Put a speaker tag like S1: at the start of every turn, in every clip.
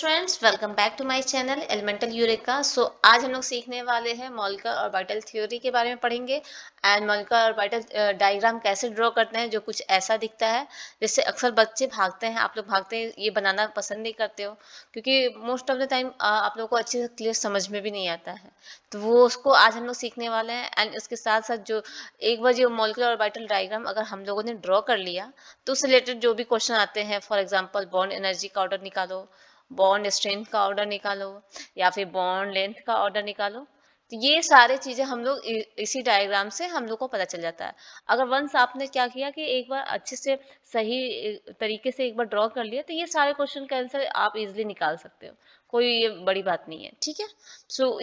S1: Students, welcome back to my channel Elemental Eureka. आज हम लोग सीखने वाले हैं मॉलिक्यूलर ऑर्बिटल थ्योरी के बारे में पढ़ेंगे। एंड मॉलिक्यूलर ऑर्बिटल डायग्राम कैसे ड्रॉ करते हैं, जो कुछ ऐसा दिखता है जिससे अक्सर बच्चे भागते हैं। आप लोग भागते हैं, ये बनाना पसंद नहीं करते हो, क्योंकि मोस्ट ऑफ द टाइम आप लोगों को अच्छे से क्लियर समझ में भी नहीं आता है। तो वो उसको आज हम लोग सीखने वाले हैं। एंड इसके साथ साथ जो एक बार जो मॉलिक्यूलर ऑर्बिटल डायग्राम अगर हम लोगों ने ड्रॉ कर लिया, तो उससे रिलेटेड जो भी क्वेश्चन आते हैं, फॉर एग्जाम्पल बॉन्ड एनर्जी का ऑर्डर निकालो, बॉन्ड स्ट्रेंथ का ऑर्डर निकालो, या फिर बॉन्ड लेंथ का ऑर्डर निकालो, तो ये सारे चीजें हम लोग इसी डायग्राम से हम लोग को पता चल जाता है। अगर वंस आपने क्या किया कि एक बार अच्छे से सही तरीके से एक बार ड्रॉ कर लिया, तो ये सारे क्वेश्चन का आंसर आप इजीली निकाल सकते हो। कोई ये बड़ी बात नहीं है, ठीक है।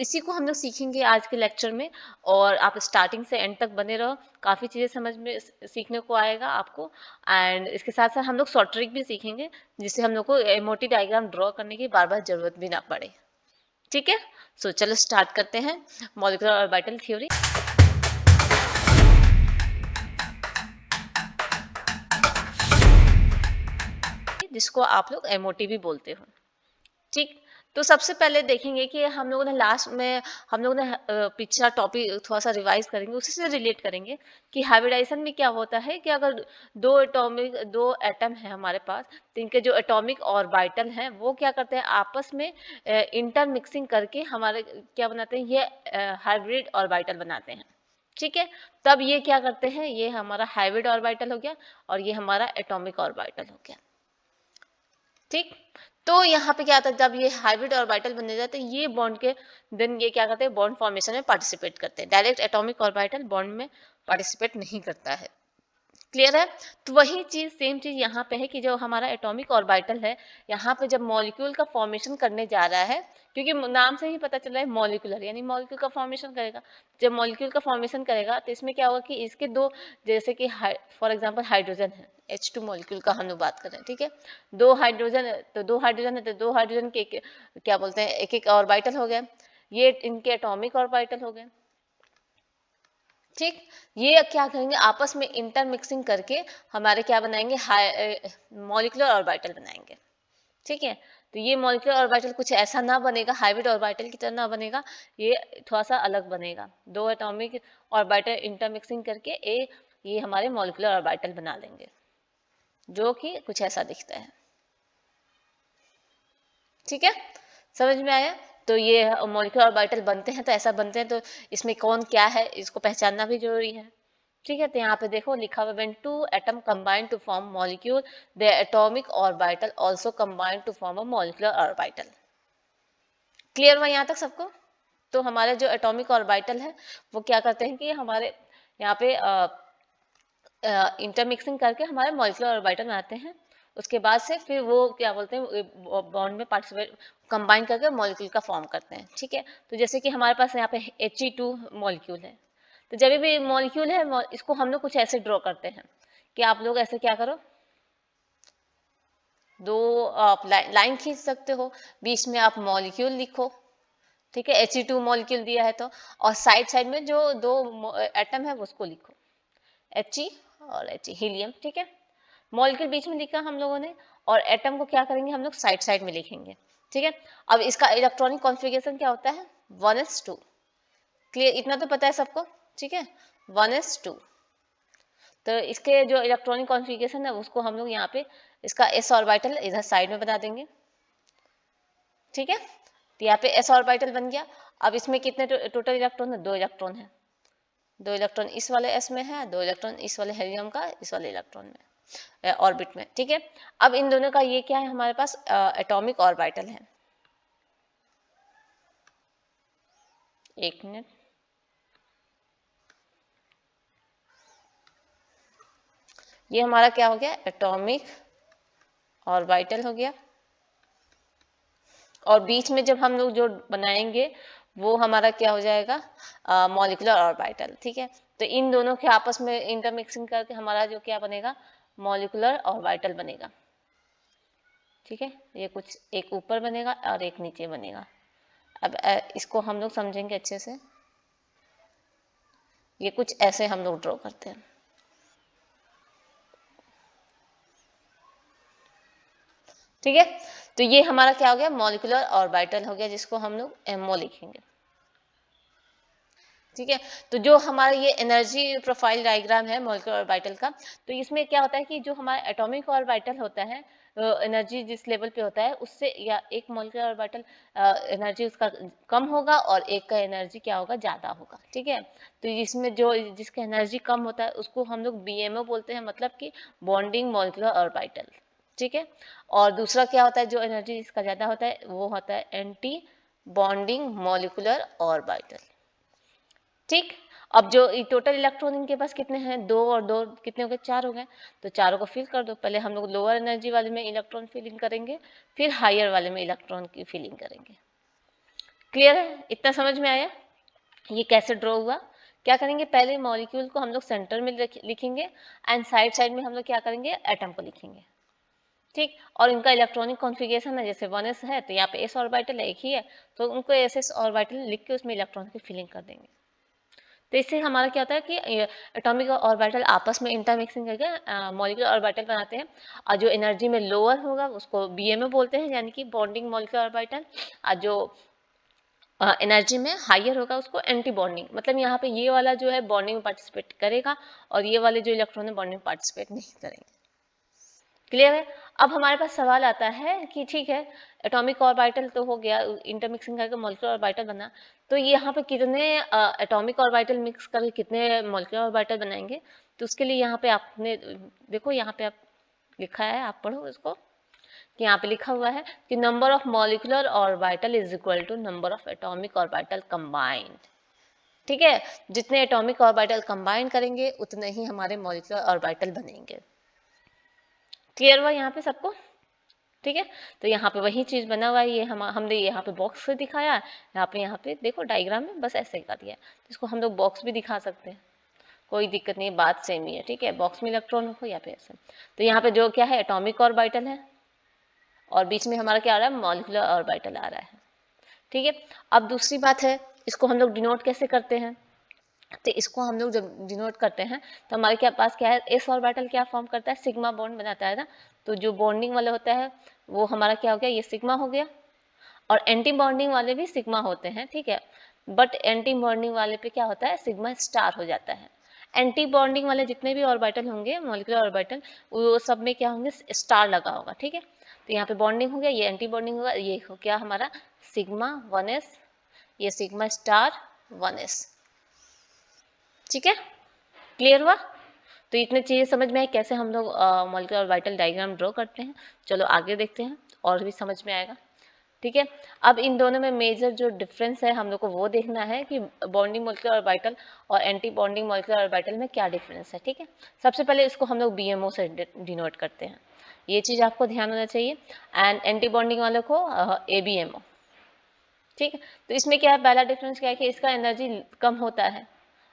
S1: इसी को हम लोग सीखेंगे आज के लेक्चर में, और आप स्टार्टिंग से एंड तक बने रहो। काफ़ी चीज़ें समझ में सीखने को आएगा आपको। एंड इसके साथ साथ हम लोग शॉर्ट ट्रिक भी सीखेंगे, जिससे हम लोग को मोटी डायग्राम ड्रॉ करने की बार बार जरूरत भी ना पड़े, ठीक है। चलो स्टार्ट करते हैं मॉलिक्यूलर ऑर्बिटल थ्योरी, जिसको आप लोग एमओटी भी बोलते हो, ठीक। तो सबसे पहले देखेंगे कि हम लोगों ने लास्ट में हम लोगों ने पिछला टॉपिक थोड़ा सा रिवाइज करेंगे, उसी से रिलेट करेंगे कि हाइब्रिडाइजेशन में क्या होता है कि अगर दो एटम है हमारे पास, तो इनके जो एटॉमिक ऑर्बिटल हैं वो क्या करते हैं, आपस में इंटरमिक्सिंग करके हमारे क्या बनाते हैं, ये हाइब्रिड ऑर्बिटल बनाते हैं, ठीक है। तब ये क्या करते हैं, ये हमारा हाइब्रिड ऑर्बिटल हो गया और ये हमारा एटॉमिक ऑर्बिटल हो गया, ठीक। तो यहाँ पे क्या आता है, जब ये हाइब्रिड ऑर्बिटल बनने जाते हैं, ये बॉन्ड के देन ये क्या करते हैं, बॉन्ड फॉर्मेशन में पार्टिसिपेट करते हैं। डायरेक्ट एटॉमिक ऑर्बिटल बॉन्ड में पार्टिसिपेट नहीं करता है, क्लियर है। तो वही चीज सेम चीज यहाँ पे है कि जो हमारा एटॉमिक ऑर्बिटल है, यहाँ पे जब मॉलिक्यूल का फॉर्मेशन करने जा रहा है, क्योंकि नाम से ही पता चल रहा है मॉलिक्यूलर, यानी मॉलिक्यूल का फॉर्मेशन करेगा। जब मॉलिक्यूल का फॉर्मेशन करेगा तो इसमें क्या होगा कि इसके दो, जैसे कि फॉर एग्जाम्पल हाइड्रोजन है, H2 मॉलिक्यूल का हम लोग बात कर रहे हैं, ठीक है। दो हाइड्रोजन है, तो दो हाइड्रोजन के क्या बोलते हैं, एक एक ऑर्बिटल हो गया, ये इनके एटॉमिक ऑर्बिटल हो गए, ठीक। ये क्या करेंगे, आपस में इंटरमिक्सिंग करके हमारे क्या बनाएंगे, मॉलिक्यूलर ऑर्बिटल बनाएंगे, ठीक है। तो ये मॉलिक्यूलर ऑर्बिटल कुछ ऐसा ना बनेगा, हाइब्रिड ऑर्बिटल की तरह ना बनेगा, ये थोड़ा सा अलग बनेगा। दो एटॉमिक ऑर्बिटल इंटरमिक्सिंग करके ये हमारे मॉलिक्यूलर ऑर्बिटल बना लेंगे, जो कि कुछ ऐसा दिखता है, ठीक है। समझ में आया। तो ये मॉलिक्यूलर ऑर्बिटल बनते हैं तो ऐसा बनते हैं, तो इसमें कौन क्या है इसको पहचानना भी जरूरी है, ठीक है। तो यहाँ पे देखो लिखा हुआ, when two atom combine to form molecule, the atomic orbital also combine to form a molecular orbital. Clear हुआ यहाँ तक सबको। तो हमारे जो एटॉमिक ऑर्बिटल है वो क्या करते हैं कि हमारे यहाँ पे इंटरमिक्सिंग करके हमारे मॉलिक्यूलर ऑर्बिटल बनाते हैं। उसके बाद से फिर वो क्या बोलते हैं, बॉन्ड में पार्टिसिपेट कंबाइन करके मॉलिक्यूल का फॉर्म करते हैं, ठीक है। तो जैसे कि हमारे पास यहाँ पे He2 मॉलिक्यूल है, तो जब भी मॉलिक्यूल है इसको हम लोग कुछ ऐसे ड्रॉ करते हैं कि आप लोग ऐसे क्या करो, दो आप लाइन खींच सकते हो, बीच में आप मॉलिक्यूल लिखो, ठीक है। He2 मॉलिक्यूल दिया है तो, और साइड साइड में जो दो एटम है उसको लिखो, He और He, हीलियम, ठीक है। मॉलिक्यूल बीच में लिखा हम लोगों ने, और एटम को क्या करेंगे हम लोग साइड साइड में लिखेंगे, ठीक है। अब इसका इलेक्ट्रॉनिक कॉन्फ़िगरेशन क्या होता है, 1s2। क्लियर, इतना तो पता है सबको, ठीक है, 1s2। तो इसके जो इलेक्ट्रॉनिक कॉन्फ़िगरेशन है उसको हम लोग यहाँ पे इसका s ऑर्बिटल इधर साइड में बना देंगे, ठीक है। तो यहाँ पे s ऑर्बिटल बन गया। अब इसमें कितने टोटल इलेक्ट्रॉन है, 2 इलेक्ट्रॉन है। 2 इलेक्ट्रॉन इस वाले s में है, 2 इलेक्ट्रॉन इस वाले हेलियम का इस वाले इलेक्ट्रॉन में, ऑर्बिट में, ठीक है। अब इन दोनों का ये क्या है, हमारे पास एटॉमिक ऑर्बिटल है। एक मिनट, ये हमारा क्या हो गया, एटॉमिक ऑर्बिटल हो गया। और बीच में जब हम लोग जो बनाएंगे वो हमारा क्या हो जाएगा, मॉलिक्यूलर ऑर्बिटल, ठीक है। तो इन दोनों के आपस में इंटरमिक्सिंग करके हमारा जो क्या बनेगा, मॉलिक्यूलर ऑर्बिटल बनेगा, ठीक है। ये कुछ एक ऊपर बनेगा और एक नीचे बनेगा। अब इसको हम लोग समझेंगे अच्छे से। ये कुछ ऐसे हम लोग ड्रॉ करते हैं, ठीक है। तो ये हमारा क्या हो गया, मॉलिक्यूलर ऑर्बिटल हो गया, जिसको हम लोग एमओ लिखेंगे। ठीक है, तो जो हमारा ये एनर्जी प्रोफाइल डायग्राम है मॉलिक्यूलर ऑर्बिटल का, तो इसमें क्या होता है कि जो हमारा एटॉमिक ऑर्बिटल होता है, एनर्जी जिस लेवल पे होता है उससे, या एक मॉलिक्यूलर ऑर्बिटल एनर्जी उसका कम होगा और एक का एनर्जी क्या होगा, ज़्यादा होगा। ठीक है, तो इसमें जो जिसका एनर्जी कम होता है उसको हम लोग बीएमओ बोलते हैं, मतलब कि बॉन्डिंग मॉलिक्यूलर ऑर्बिटल। ठीक है, और दूसरा क्या होता है, जो एनर्जी जिसका ज़्यादा होता है वो होता है एंटी बॉन्डिंग मॉलिक्यूलर ऑर्बिटल। ठीक, अब जो टोटल इलेक्ट्रॉन इनके पास कितने हैं, 2 और 2 कितने हो गए, 4 हो गए। तो चारों को फिल कर दो। पहले हम लोग लोअर एनर्जी वाले में इलेक्ट्रॉन फिलिंग करेंगे, फिर हायर वाले में इलेक्ट्रॉन की फिलिंग करेंगे। क्लियर है, इतना समझ में आया ये कैसे ड्रॉ हुआ? क्या करेंगे, पहले मॉलिक्यूल को हम लोग सेंटर में लिखेंगे, एंड साइड साइड में हम लोग क्या करेंगे, एटम को लिखेंगे। ठीक, और इनका इलेक्ट्रॉनिक कॉन्फ़िगरेशन है, जैसे 1s है तो यहाँ पे s ऑर्बिटल एक ही है, तो उनको ss ऑर्बिटल लिख के उसमें इलेक्ट्रॉन की फिलिंग कर देंगे। तो इससे हमारा क्या होता है कि एटॉमिक ऑर्बिटल आपस में इंटरमिक्सिंग करके मॉलिक्यूलर ऑर्बिटल बनाते हैं, और जो एनर्जी में लोअर होगा उसको बीएमओ बोलते हैं, यानी कि बॉन्डिंग मॉलिक्यूलर ऑर्बिटल, और जो एनर्जी में हायर होगा उसको एंटी बॉन्डिंग, मतलब यहाँ पे ये वाला जो है बॉन्डिंग में पार्टिसिपेट करेगा और ये वाले जो इलेक्ट्रॉन है बॉन्डिंग में पार्टिसिपेट नहीं करेंगे। क्लियर है? अब हमारे पास सवाल आता है कि ठीक है, एटॉमिक ऑर्बिटल तो हो गया, इंटरमिक्सिंग करके मॉलिक्यूलर ऑर्बिटल बना, तो यहाँ पे कितने एटॉमिक ऑर्बिटल मिक्स करके कितने मॉलिक्यूलर ऑर्बिटल बनाएंगे? तो उसके लिए यहाँ पे आपने देखो, यहाँ पे आप लिखा है, आप पढ़ो इसको, कि यहाँ पे लिखा हुआ है कि number of molecular orbital is equal to number of atomic orbital combined. ठीक है, जितने एटॉमिक ऑर्बिटल कंबाइन करेंगे उतने ही हमारे मॉलिक्यूलर ऑर्बिटल बनेंगे। क्लियर हुआ यहाँ पे सबको? ठीक है, तो यहाँ पे वही चीज बना हुआ है, ये हमने यहाँ पे बॉक्स से दिखाया, यहाँ पे देखो डायग्राम में बस ऐसे कर दिया है, इसको हम लोग बॉक्स भी दिखा सकते हैं, कोई दिक्कत नहीं, बात सेम ही है। ठीक है, बॉक्स में इलेक्ट्रॉन हो या फिर ऐसे, तो यहाँ पे जो क्या है, एटॉमिक ऑर्बिटल है, और बीच में हमारा क्या आ रहा है, मॉलिक्यूलर ऑर्बिटल आ रहा है। ठीक है, अब दूसरी बात है, इसको हम लोग डिनोट कैसे करते हैं? तो इसको हम लोग जब डिनोट करते हैं तो हमारे क्या पास क्या है, एस ऑर्बिटल क्या फॉर्म करता है, सिग्मा बॉन्ड बनाता है ना, तो जो बॉन्डिंग वाले होता है वो हमारा क्या हो गया, ये सिग्मा हो गया, और एंटी बॉन्डिंग वाले भी सिग्मा होते हैं। ठीक है, बट एंटी बॉन्डिंग वाले पे क्या होता है, सिग्मा स्टार हो जाता है। एंटी बॉन्डिंग वाले जितने भी ऑर्बिटल होंगे, मॉलिक्यूलर ऑर्बिटल, वो सब में क्या होंगे, स्टार लगा होगा। ठीक है, तो यहाँ पे बॉन्डिंग हो गया, ये एंटी बॉन्डिंग होगा, ये हो गया हमारा सिग्मा 1s, ये सिग्मा स्टार 1s। ठीक है, क्लियर हुआ? तो इतने चीज़ें समझ में आई कैसे हम लोग मॉलिक्यूलर ऑर्बिटल डायग्राम ड्रॉ करते हैं। चलो आगे देखते हैं, और भी समझ में आएगा। ठीक है, अब इन दोनों में मेजर जो डिफरेंस है हम लोग को वो देखना है कि बॉन्डिंग मॉलिक्यूलर ऑर्बिटल और एंटी बॉन्डिंग मॉलिक्यूलर ऑर्बिटल में क्या डिफरेंस है। ठीक है, सबसे पहले इसको हम लोग बीएमओ से डिनोट करते हैं, ये चीज़ आपको ध्यान होना चाहिए, एंड एंटी बॉन्डिंग वालों को एबीएमओ। ठीक है, तो इसमें क्या है, पहला डिफरेंस क्या है कि इसका एनर्जी कम होता है।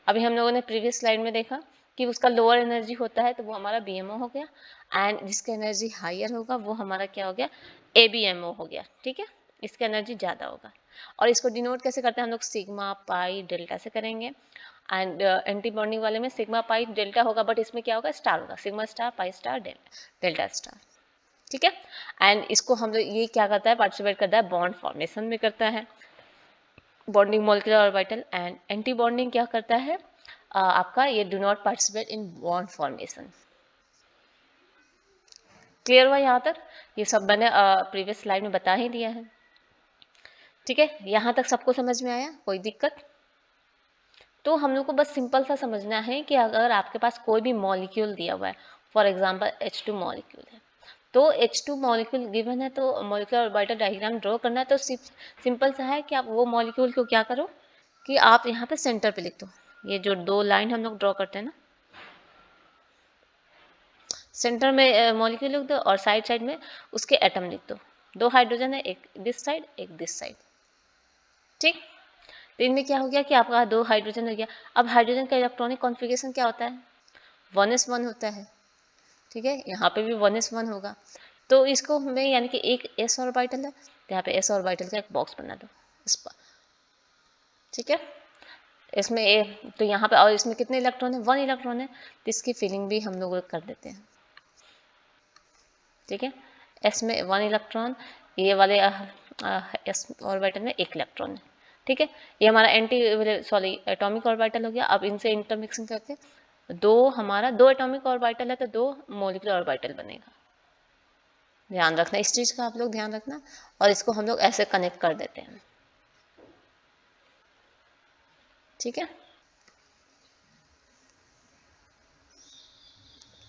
S1: अभी हम लोगों ने प्रीवियस स्लाइड में देखा कि उसका लोअर एनर्जी होता है, तो वो हमारा बीएमओ हो गया, एंड जिसका एनर्जी हायर होगा वो हमारा क्या हो गया, एबीएमओ हो गया। ठीक है, इसका एनर्जी ज़्यादा होगा, और इसको डिनोट कैसे करते हैं हम लोग, सिग्मा पाई डेल्टा से करेंगे, एंड एंटी बॉन्डिंग वाले में सिग्मा पाई डेल्टा होगा, बट इसमें क्या होगा, स्टार होगा, sigma star pi star delta star. ठीक है, एंड इसको हम लोग, ये क्या करता है, पार्टिसिपेट करता है बॉन्ड फॉर्मेशन में करता है, bonding molecular orbital, and anti bonding क्या करता है, आपका ये do not participate in bond formation. Clear हुआ यहाँ तक? ये सब मैंने प्रीवियस स्लाइड में बता ही दिया है। ठीक है, यहाँ तक सबको समझ में आया, कोई दिक्कत? तो हम लोग को बस सिंपल सा समझना है कि अगर आपके पास कोई भी मॉलिक्यूल दिया हुआ है, फॉर एग्जांपल H2 मॉलिक्यूल है, तो H2 मॉलिक्यूल गिवन है, तो मॉलिक्यूलर ऑर्बिटल डायग्राम ड्रॉ करना है, तो सिंपल सा है कि आप वो मॉलिक्यूल को क्या करो कि आप यहाँ पे सेंटर पे लिख दो, ये जो दो लाइन हम लोग ड्रॉ करते हैं ना, सेंटर में मॉलिक्यूल लिख दो, और साइड साइड में उसके एटम लिख दो, 2 हाइड्रोजन है, एक दिस साइड एक दिस साइड। ठीक, तो इनमें क्या हो गया कि आपका 2 हाइड्रोजन हो गया। अब हाइड्रोजन का इलेक्ट्रॉनिक कॉन्फ़िगरेशन क्या होता है, 1s1 होता है। ठीक है, यहाँ पे भी 1s1 होगा, तो इसको हमें, यानी कि एक s ऑर्बिटल है, तो यहाँ पे s ऑर्बिटल का एक बॉक्स बना दो इस पर। ठीक है, इसमें तो यहाँ पे, और इसमें कितने इलेक्ट्रॉन है, 1 इलेक्ट्रॉन है, तो इसकी फिलिंग भी हम लोग कर देते हैं। ठीक है, s में 1 इलेक्ट्रॉन, ये वाले एस ऑर्बिटल में एक इलेक्ट्रॉन है, ठीक है। ये हमारा एटॉमिक ऑर्बिटल हो गया। अब इनसे इंटरमिक्सिंग करके दो एटॉमिक ऑर्बिटल है तो दो मॉलिक्यूलर ऑर्बिटल बनेगा। ध्यान रखना इस चीज़ का, आप लोग ध्यान रखना। और इसको हम लोग ऐसे कनेक्ट कर देते हैं, ठीक है।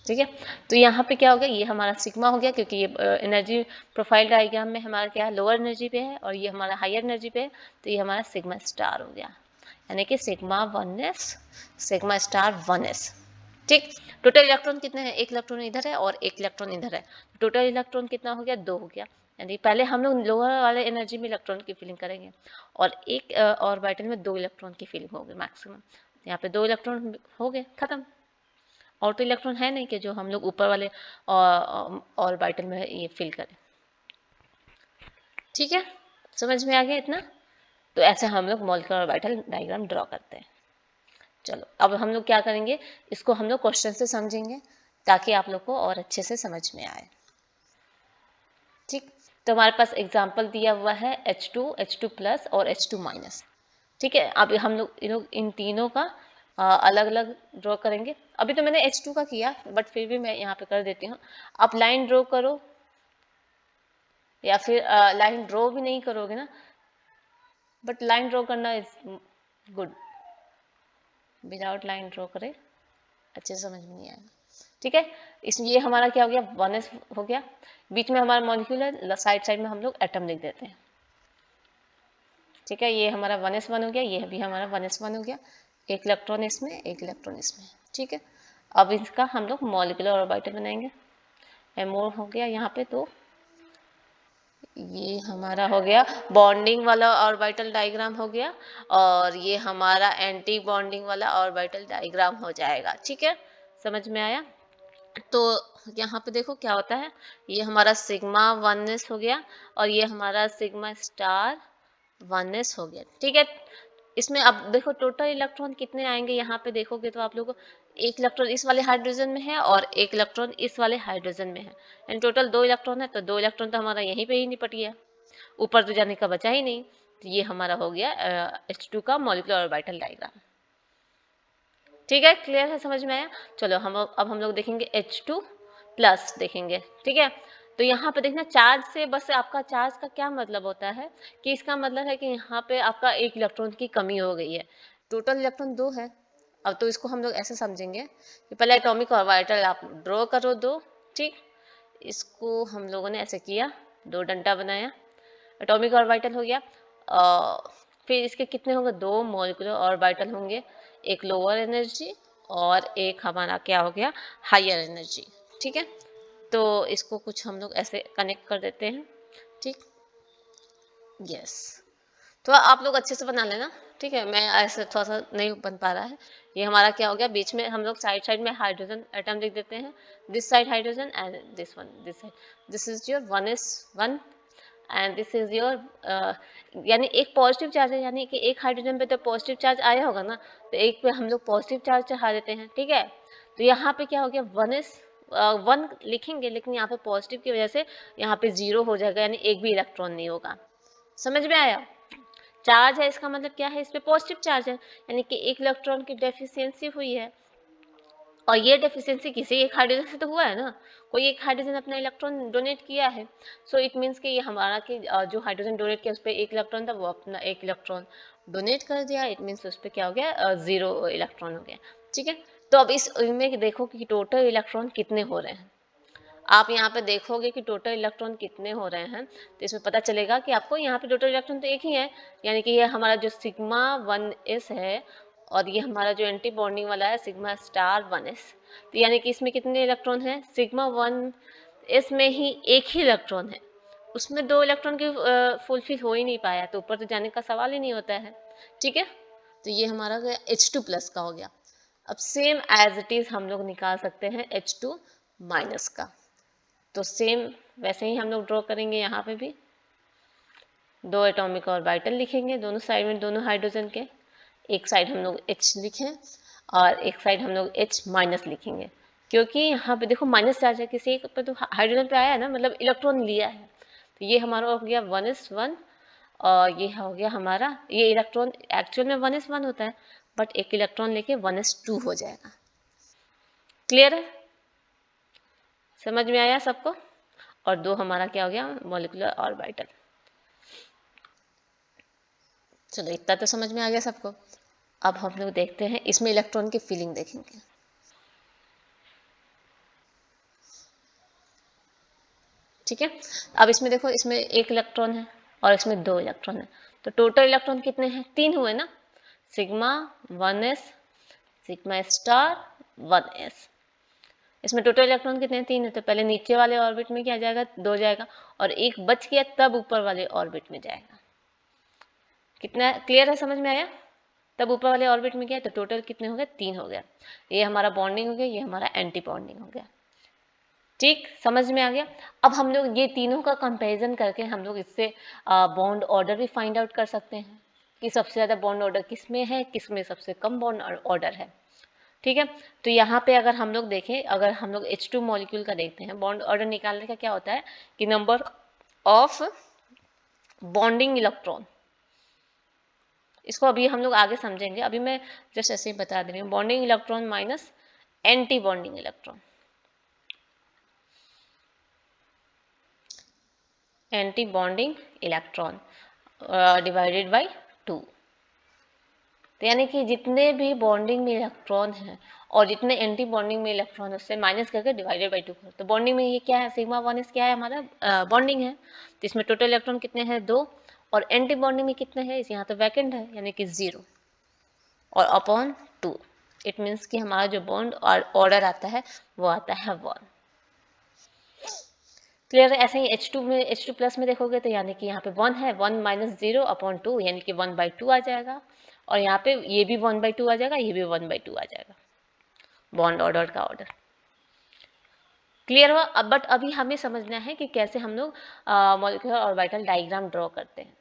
S1: ठीक है, तो यहाँ पे क्या हो गया, ये हमारा सिग्मा हो गया, क्योंकि ये एनर्जी प्रोफाइल डायग्राम में हमारा क्या है, लोअर एनर्जी पे है और ये हमारा हायर एनर्जी पे है, तो ये हमारा सिग्मा स्टार हो गया, यानी कि sigma 1s sigma star 1s। ठीक, टोटल इलेक्ट्रॉन कितने हैं, एक इलेक्ट्रॉन इधर है और एक इलेक्ट्रॉन इधर है, टोटल इलेक्ट्रॉन कितना हो गया, 2 हो गया। यानी पहले हम लोग लोअर वाले एनर्जी में इलेक्ट्रॉन की फिलिंग करेंगे और एक ऑर्बिटल में 2 इलेक्ट्रॉन की फिलिंग होगी मैक्सिमम। यहाँ पे 2 इलेक्ट्रॉन हो गए, खत्म। और तो इलेक्ट्रॉन है नहीं कि जो हम लोग ऊपर वाले ऑर्बिटल में ये फिल करें, ठीक है। समझ में आ गया इतना। तो ऐसे हम लोग मॉलिक्यूलर ऑर्बिटल डायग्राम ड्रॉ करते हैं। चलो अब हम लोग क्या करेंगे, इसको हम लोग क्वेश्चन से समझेंगे ताकि आप लोग को और अच्छे से समझ में आए। ठीक, तो हमारे पास एग्जाम्पल दिया हुआ है H2 प्लस और H2 माइनस। ठीक है, अब हम लोग इन तीनों का अलग अलग ड्रॉ करेंगे। अभी तो मैंने H2 का किया, बट फिर भी मैं यहाँ पे कर देती हूँ। आप लाइन ड्रॉ करो या फिर लाइन ड्रॉ भी नहीं करोगे ना, बट लाइन ड्रॉ करना is good, without line draw करे अच्छे से समझ में नहीं आएगा। ठीक है, इसमें ये हमारा क्या हो गया, 1s हो गया, बीच में हमारा मॉलिक्यूल है, साइड साइड में हम लोग एटम लिख देते हैं। ठीक है, ये हमारा 1s1 हो गया, ये भी हमारा 1s1 हो गया, एक इलेक्ट्रॉन इसमें एक इलेक्ट्रॉन इसमें। ठीक है, अब इसका हम लोग मॉलिक्यूलर ऑर्बिटल बनाएंगे। एमओ हो गया यहाँ पे, तो ये हमारा हो गया बॉन्डिंग वाला ऑर्बिटल डायग्राम हो गया, और ये हमारा एंटी बॉन्डिंग वाला ऑर्बिटल डायग्राम हो जाएगा। ठीक है, समझ में आया। तो यहाँ पे देखो क्या होता है, ये हमारा सिग्मा 1s हो गया और ये हमारा सिग्मा स्टार 1s हो गया। ठीक है, इसमें अब देखो टोटल इलेक्ट्रॉन कितने आएंगे, यहाँ पे देखोगे तो आप लोगों को एक इलेक्ट्रॉन इस वाले हाइड्रोजन में है और एक इलेक्ट्रॉन इस वाले हाइड्रोजन में है, यानी टोटल 2 इलेक्ट्रॉन है, तो 2 इलेक्ट्रॉन तो हमारा यहीं पे ही निपट गया, ऊपर तो जाने का बचा ही नहीं। तो ये हमारा हो गया H2 का मॉलिक्यूलर ऑर्बिटल डायग्राम। ठीक है, क्लियर है, समझ में आया। चलो अब हम लोग देखेंगे H2 प्लस देखेंगे। ठीक है, तो यहाँ पे देखना चार्ज से, बस आपका चार्ज का क्या मतलब होता है कि इसका मतलब है कि यहाँ पे आपका एक इलेक्ट्रॉन की कमी हो गई है, टोटल इलेक्ट्रॉन 2 है। अब तो इसको हम लोग ऐसे समझेंगे कि पहले एटॉमिक ऑर्बिटल आप ड्रॉ करो 2। ठीक, इसको हम लोगों ने ऐसे किया, 2 डंडा बनाया, एटॉमिक ऑर्बिटल हो गया। फिर इसके कितने होंगे, 2 मॉलिक्यूलर ऑर्बिटल होंगे, एक लोअर एनर्जी और एक हमारा क्या हो गया, हायर एनर्जी। ठीक है, तो इसको कुछ हम लोग ऐसे कनेक्ट कर देते हैं। ठीक, यस, तो आप लोग अच्छे से बना लेना। ठीक है, मैं ऐसे थोड़ा सा नहीं बन पा रहा है। ये हमारा क्या हो गया, बीच में हम लोग साइड साइड में हाइड्रोजन एटम लिख देते हैं, this side hydrogen and this one, this side, this is your 1s1 and this is your, यानी एक पॉजिटिव चार्ज है, यानी कि एक हाइड्रोजन पे तो पॉजिटिव चार्ज आया होगा ना, तो एक पे हम लोग पॉजिटिव चार्ज चढ़ा देते हैं। ठीक है, तो यहाँ पे क्या हो गया, 1 लिखेंगे, लेकिन यहाँ पे पॉजिटिव की वजह से यहाँ पे 0 हो जाएगा, यानी एक भी इलेक्ट्रॉन नहीं होगा। समझ में आया, चार्ज है इसका मतलब क्या है, इस पे पॉजिटिव चार्ज है, यानी कि एक इलेक्ट्रॉन की डेफिशिएंसी हुई है, और ये डेफिशिएंसी किसी एक हाइड्रोजन से तो हुआ है ना, कोई एक हाइड्रोजन अपना इलेक्ट्रॉन डोनेट किया है। सो इट मीन्स कि ये हमारा कि जो हाइड्रोजन डोनेट किया उस पर एक इलेक्ट्रॉन था, वो अपना एक इलेक्ट्रॉन डोनेट कर दिया, इट मीन्स उस पर क्या हो गया, 0 इलेक्ट्रॉन हो गया। ठीक है, तो अब इस में देखो कि टोटल इलेक्ट्रॉन कितने हो रहे हैं। आप यहाँ पे देखोगे कि टोटल इलेक्ट्रॉन कितने हो रहे हैं, तो इसमें पता चलेगा कि आपको यहाँ पे टोटल इलेक्ट्रॉन तो एक ही है, यानी कि ये हमारा जो सिग्मा 1s है और ये हमारा जो एंटी बॉन्डिंग वाला है सिग्मा स्टार 1s, तो यानी कि इसमें कितने इलेक्ट्रॉन हैं, सिग्मा 1s में ही एक ही इलेक्ट्रॉन है, उसमें 2 इलेक्ट्रॉन की फुलफिल हो ही नहीं पाया, तो ऊपर तो जाने का सवाल ही नहीं होता है। ठीक है, तो ये हमारा H2 प्लस का हो गया। अब सेम एज इट इज हम लोग निकाल सकते हैं H2 माइनस का, तो सेम वैसे ही हम लोग ड्रॉ करेंगे। यहाँ पे भी 2 एटॉमिक ऑर्बिटल लिखेंगे दोनों साइड में, दोनों हाइड्रोजन के, एक साइड हम लोग H लिखें और एक साइड हम लोग H माइनस लिखेंगे, क्योंकि यहाँ पे देखो माइनस चार्ज है, किसी एक पे तो हाइड्रोजन पे आया है ना, मतलब इलेक्ट्रॉन लिया है, तो ये हमारा हो गया 1s1, और ये हो गया हमारा, ये इलेक्ट्रॉन एक्चुअल में 1s1 होता है, बट एक इलेक्ट्रॉन लेके 1s2 हो जाएगा। क्लियर है, समझ में आया सबको? और 2 हमारा क्या हो गया, मॉलिक्यूलर ऑर्बिटल। चलो इतना तो समझ में आ गया सबको। अब हम लोग देखते हैं इसमें इलेक्ट्रॉन की फीलिंग देखेंगे। ठीक है, अब इसमें देखो, इसमें एक इलेक्ट्रॉन है और इसमें 2 इलेक्ट्रॉन है, तो टोटल इलेक्ट्रॉन कितने हैं, 3 हुए ना, sigma 1s, sigma star 1s। इसमें टोटल इलेक्ट्रॉन कितने हैं, 3 है, तो पहले नीचे वाले ऑर्बिट में क्या जाएगा, 2 जाएगा, और एक बच गया तब ऊपर वाले ऑर्बिट में जाएगा। कितना क्लियर है, समझ में आया? तब ऊपर वाले ऑर्बिट में गया तो टोटल कितने हो गए, 3 हो गया। ये हमारा बॉन्डिंग हो गया, ये हमारा एंटी बॉन्डिंग हो गया। ठीक, समझ में आ गया। अब हम लोग ये तीनों का कंपैरिजन करके हम लोग इससे बॉन्ड ऑर्डर भी फाइंड आउट कर सकते हैं कि सबसे ज़्यादा बॉन्ड ऑर्डर किसमें है, किसमें सबसे कम बॉन्ड ऑर्डर है। ठीक है, तो यहाँ पे अगर हम लोग देखें, अगर हम लोग H2 मॉलिक्यूल का देखते हैं, बॉन्ड ऑर्डर निकालने का क्या होता है कि नंबर ऑफ बॉन्डिंग इलेक्ट्रॉन, इसको अभी हम लोग आगे समझेंगे, अभी मैं जस्ट ऐसे ही बता दे रही हूँ, bonding electron minus anti bonding electron, anti bonding electron divided by 2। तो यानी कि जितने भी बॉन्डिंग में इलेक्ट्रॉन हैं और जितने एंटी बॉन्डिंग में इलेक्ट्रॉन, उससे माइनस करके डिवाइडेड बाई 2 करो। तो बॉन्डिंग में ये क्या है, सिग्मा 1s क्या है हमारा, बॉन्डिंग है, तो इसमें टोटल इलेक्ट्रॉन कितने हैं, 2, और एंटी बॉन्डिंग में कितने हैं, यहाँ तो वैकेंट है यानी कि 0, और अपॉन 2, इट मीन्स कि हमारा जो बॉन्ड ऑर्डर आता है वो आता है 1। क्लियर है? ऐसे ही H2 में, H2 प्लस में देखोगे तो यानी कि यहाँ पे 1 है, 1 माइनस 0 अपॉन 2 यानी कि 1/2 आ जाएगा, और यहाँ पे ये भी 1/2 आ जाएगा, ये भी 1/2 आ जाएगा, बॉन्ड ऑर्डर का ऑर्डर। क्लियर हुआ? अब बट अभी हमें समझना है कि कैसे हम लोग मॉलिक्यूलर ऑर्बिटल डायग्राम ड्रॉ करते हैं।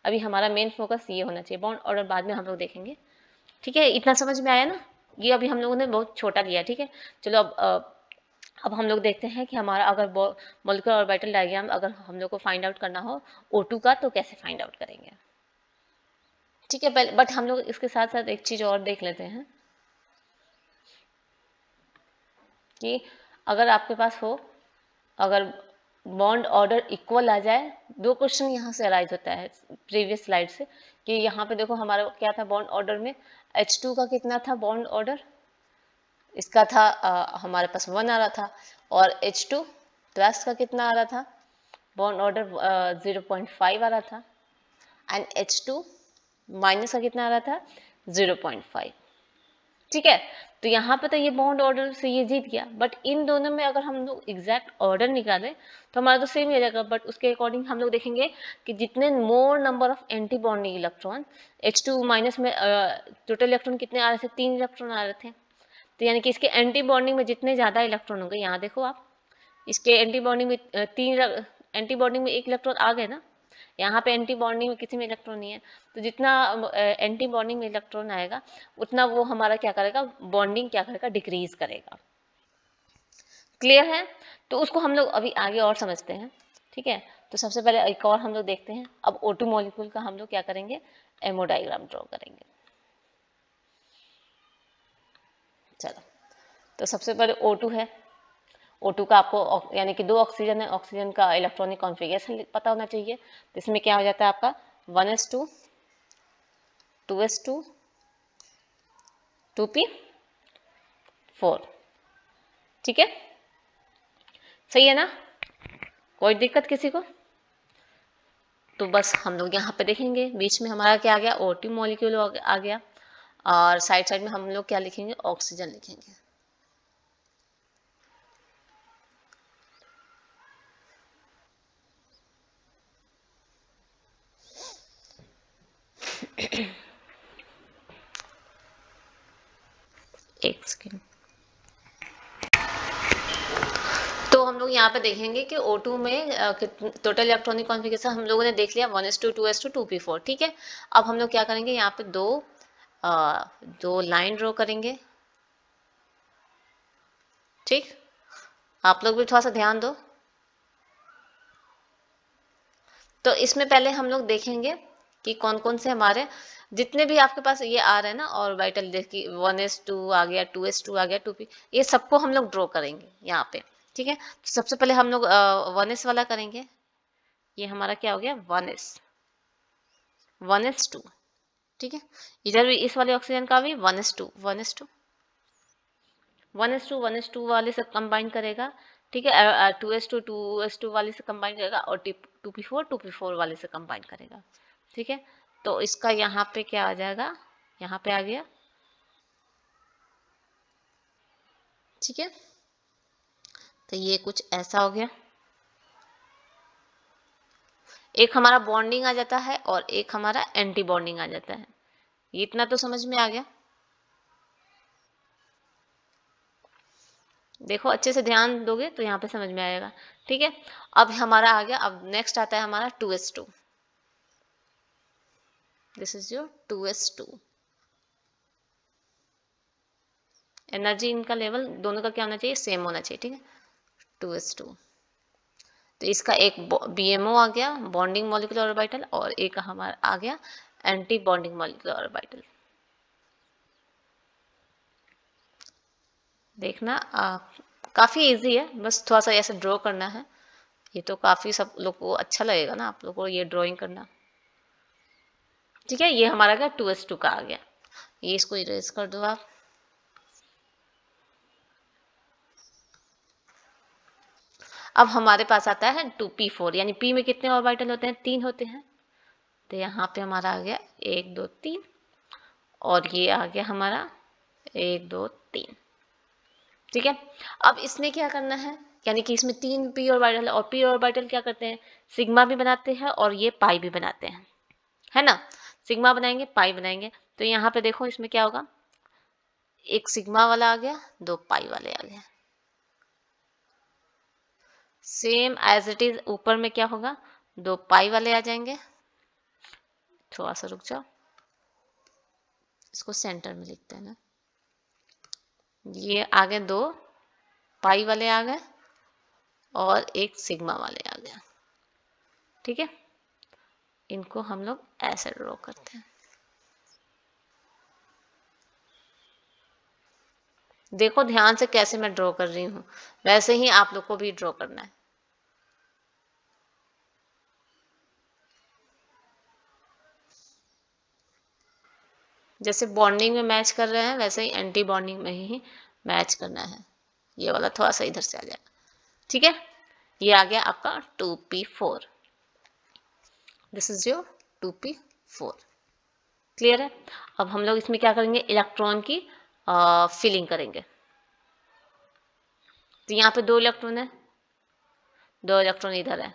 S1: अभी हमारा मेन फोकस ये होना चाहिए, बॉन्ड ऑर्डर बाद में हम लोग देखेंगे। ठीक है, इतना समझ में आया ना? ये अभी हम लोगों ने बहुत छोटा लिया, ठीक है। चलो अब हम लोग देखते हैं कि हमारा अगर मॉलिक्यूलर ऑर्बिटल डायग्राम अगर हम लोग को फाइंड आउट करना हो O2 का, तो कैसे फाइंड आउट करेंगे। ठीक है, पहले बट हम लोग इसके साथ साथ एक चीज़ और देख लेते हैं कि अगर आपके पास हो, अगर बॉन्ड ऑर्डर इक्वल आ जाए, 2 क्वेश्चन यहाँ से अराइज होता है प्रीवियस स्लाइड से, कि यहाँ पे देखो हमारा क्या था बॉन्ड ऑर्डर में, H2 का कितना था बॉन्ड ऑर्डर, इसका था हमारे पास 1 आ रहा था, और H2 प्लस का कितना आ रहा था बॉन्ड ऑर्डर 0.5 आ रहा था, एंड H2 माइनस का कितना आ रहा था 0.5। ठीक है, तो यहाँ पे तो ये बॉन्ड ऑर्डर से ये जीत गया, बट इन दोनों में अगर हम लोग एग्जैक्ट ऑर्डर निकालें तो हमारा तो सेम ही रहेगा, बट उसके अकॉर्डिंग हम लोग देखेंगे कि जितने मोर number of anti bonding electron, H2 minus में टोटल इलेक्ट्रॉन कितने आ रहे थे, 3 इलेक्ट्रॉन आ रहे थे, तो यानी कि इसके एंटी बॉन्डिंग में जितने ज़्यादा इलेक्ट्रॉन होंगे, यहाँ देखो आप, इसके एंटी बॉन्डिंग में 3 एंटी बॉन्डिंग में 1 इलेक्ट्रॉन आ गए ना, यहाँ पे एंटी बॉन्डिंग में किसी में इलेक्ट्रॉन नहीं है, तो जितना एंटी बॉन्डिंग में इलेक्ट्रॉन आएगा उतना वो हमारा क्या करेगा, बॉन्डिंग क्या करेगा, डिक्रीज करेगा। क्लियर है? तो उसको हम लोग अभी आगे और समझते हैं। ठीक है, तो सबसे पहले एक और हम लोग देखते हैं, अब O2 मॉलिक्यूल का हम लोग क्या करेंगे, एमओ डायग्राम ड्रॉ करेंगे। चलो, तो सबसे पहले O2 है, O2 का आपको यानी कि 2 ऑक्सीजन है, ऑक्सीजन का इलेक्ट्रॉनिक कॉन्फ़िगरेशन पता होना चाहिए, तो इसमें क्या हो जाता है आपका 1s2 2s2 2p4। ठीक है, सही है ना, कोई दिक्कत किसी को? तो बस हम लोग यहाँ पे देखेंगे बीच में हमारा क्या आ गया, O2 मॉलिक्यूल आ गया, और साइड साइड में हम लोग क्या लिखेंगे, ऑक्सीजन लिखेंगे। एक सेकेंड। तो हम लोग यहाँ पे देखेंगे कि O2 में टोटल इलेक्ट्रॉनिक कॉन्फ़िगरेशन हम लोगों ने देख लिया 1s2 2s2 2p4। ठीक है, अब हम लोग क्या करेंगे, यहाँ पे दो लाइन ड्रॉ करेंगे। ठीक, आप लोग भी थोड़ा सा ध्यान दो। तो इसमें पहले हम लोग देखेंगे कि कौन कौन से हमारे जितने भी आपके पास ये आ रहे हैं ना ऑर्बिटल, देखिए 1s2 आ गया, 2s2 आ गया, 2p, ये सबको हम लोग ड्रॉ करेंगे यहाँ पे। ठीक है, तो सबसे पहले हम लोग 1s वाला करेंगे। ये हमारा क्या हो गया 1s 2। ठीक है, इधर भी इस वाले ऑक्सीजन का भी 1s2 1s2 1s2 1s2 वाले से कंबाइन करेगा। ठीक है, 2s2 2s2 वाले से कंबाइन करेगा, और 2p4 2p4 वाले से कंबाइन करेगा। ठीक है, तो इसका यहाँ पे क्या आ जाएगा, यहाँ पे आ गया। ठीक है, तो ये कुछ ऐसा हो गया। एक हमारा बॉन्डिंग आ जाता है और एक हमारा एंटी बॉन्डिंग आ जाता है। ये इतना तो समझ में आ गया। देखो अच्छे से ध्यान दोगे तो यहाँ पे समझ में आएगा। ठीक है, अब हमारा आ गया, अब नेक्स्ट आता है हमारा 2s2। This is your 2s2। Energy इनका लेवल दोनों का क्या होना चाहिए, सेम होना चाहिए। ठीक है, 2s2। तो इसका एक BMO आ गया, बॉन्डिंग मॉलिक्यूलर ऑर्बिटल, और एक हमारा आ गया एंटी बॉन्डिंग मॉलिक्यूलर ऑर्बिटल। देखना काफी इजी है, बस थोड़ा सा ऐसे ड्रॉ करना है। ये तो काफी सब लोग को अच्छा लगेगा ना आप लोग को ये ड्राइंग करना। ठीक है, ये हमारा क्या 2s2 का आ गया। ये इसको इरेज कर दो आप। अब हमारे पास आता है 2p4, यानी p में कितने ऑर्बिटल होते हैं, 3 होते हैं। तो यहाँ पे हमारा आ गया 1 2 3, और ये आ गया हमारा 1 2 3। ठीक है, अब इसमें क्या करना है, यानी कि इसमें 3 p ऑर्बिटल, और p ऑर्बिटल क्या करते हैं, सिग्मा भी बनाते हैं और ये पाई भी बनाते हैं, है ना। सिग्मा बनाएंगे, पाई बनाएंगे। तो यहाँ पे देखो इसमें क्या होगा, एक सिग्मा वाला आ गया, 2 पाई वाले आ गए। सेम एज इट इज ऊपर में क्या होगा, 2 पाई वाले आ जाएंगे। थोड़ा सा रुक जाओ, इसको सेंटर में लिखते हैं ना। ये आ गए 2 पाई वाले आ गए, और एक सिग्मा वाले आ गया। ठीक है, इनको हम लोग ऐसे ड्रॉ करते हैं। देखो ध्यान से कैसे मैं ड्रॉ कर रही हूँ, वैसे ही आप लोग को भी ड्रॉ करना है। जैसे बॉन्डिंग में मैच कर रहे हैं वैसे ही एंटी बॉन्डिंग में ही मैच करना है। ये वाला थोड़ा सा इधर से आ जाएगा। ठीक है, ये आ गया आपका 2p4। This is your 2p4। Clear है। अब हम लोग इसमें क्या करेंगे, इलेक्ट्रॉन की फिलिंग करेंगे। तो यहाँ पे 2 इलेक्ट्रॉन है, 2 इलेक्ट्रॉन इधर है,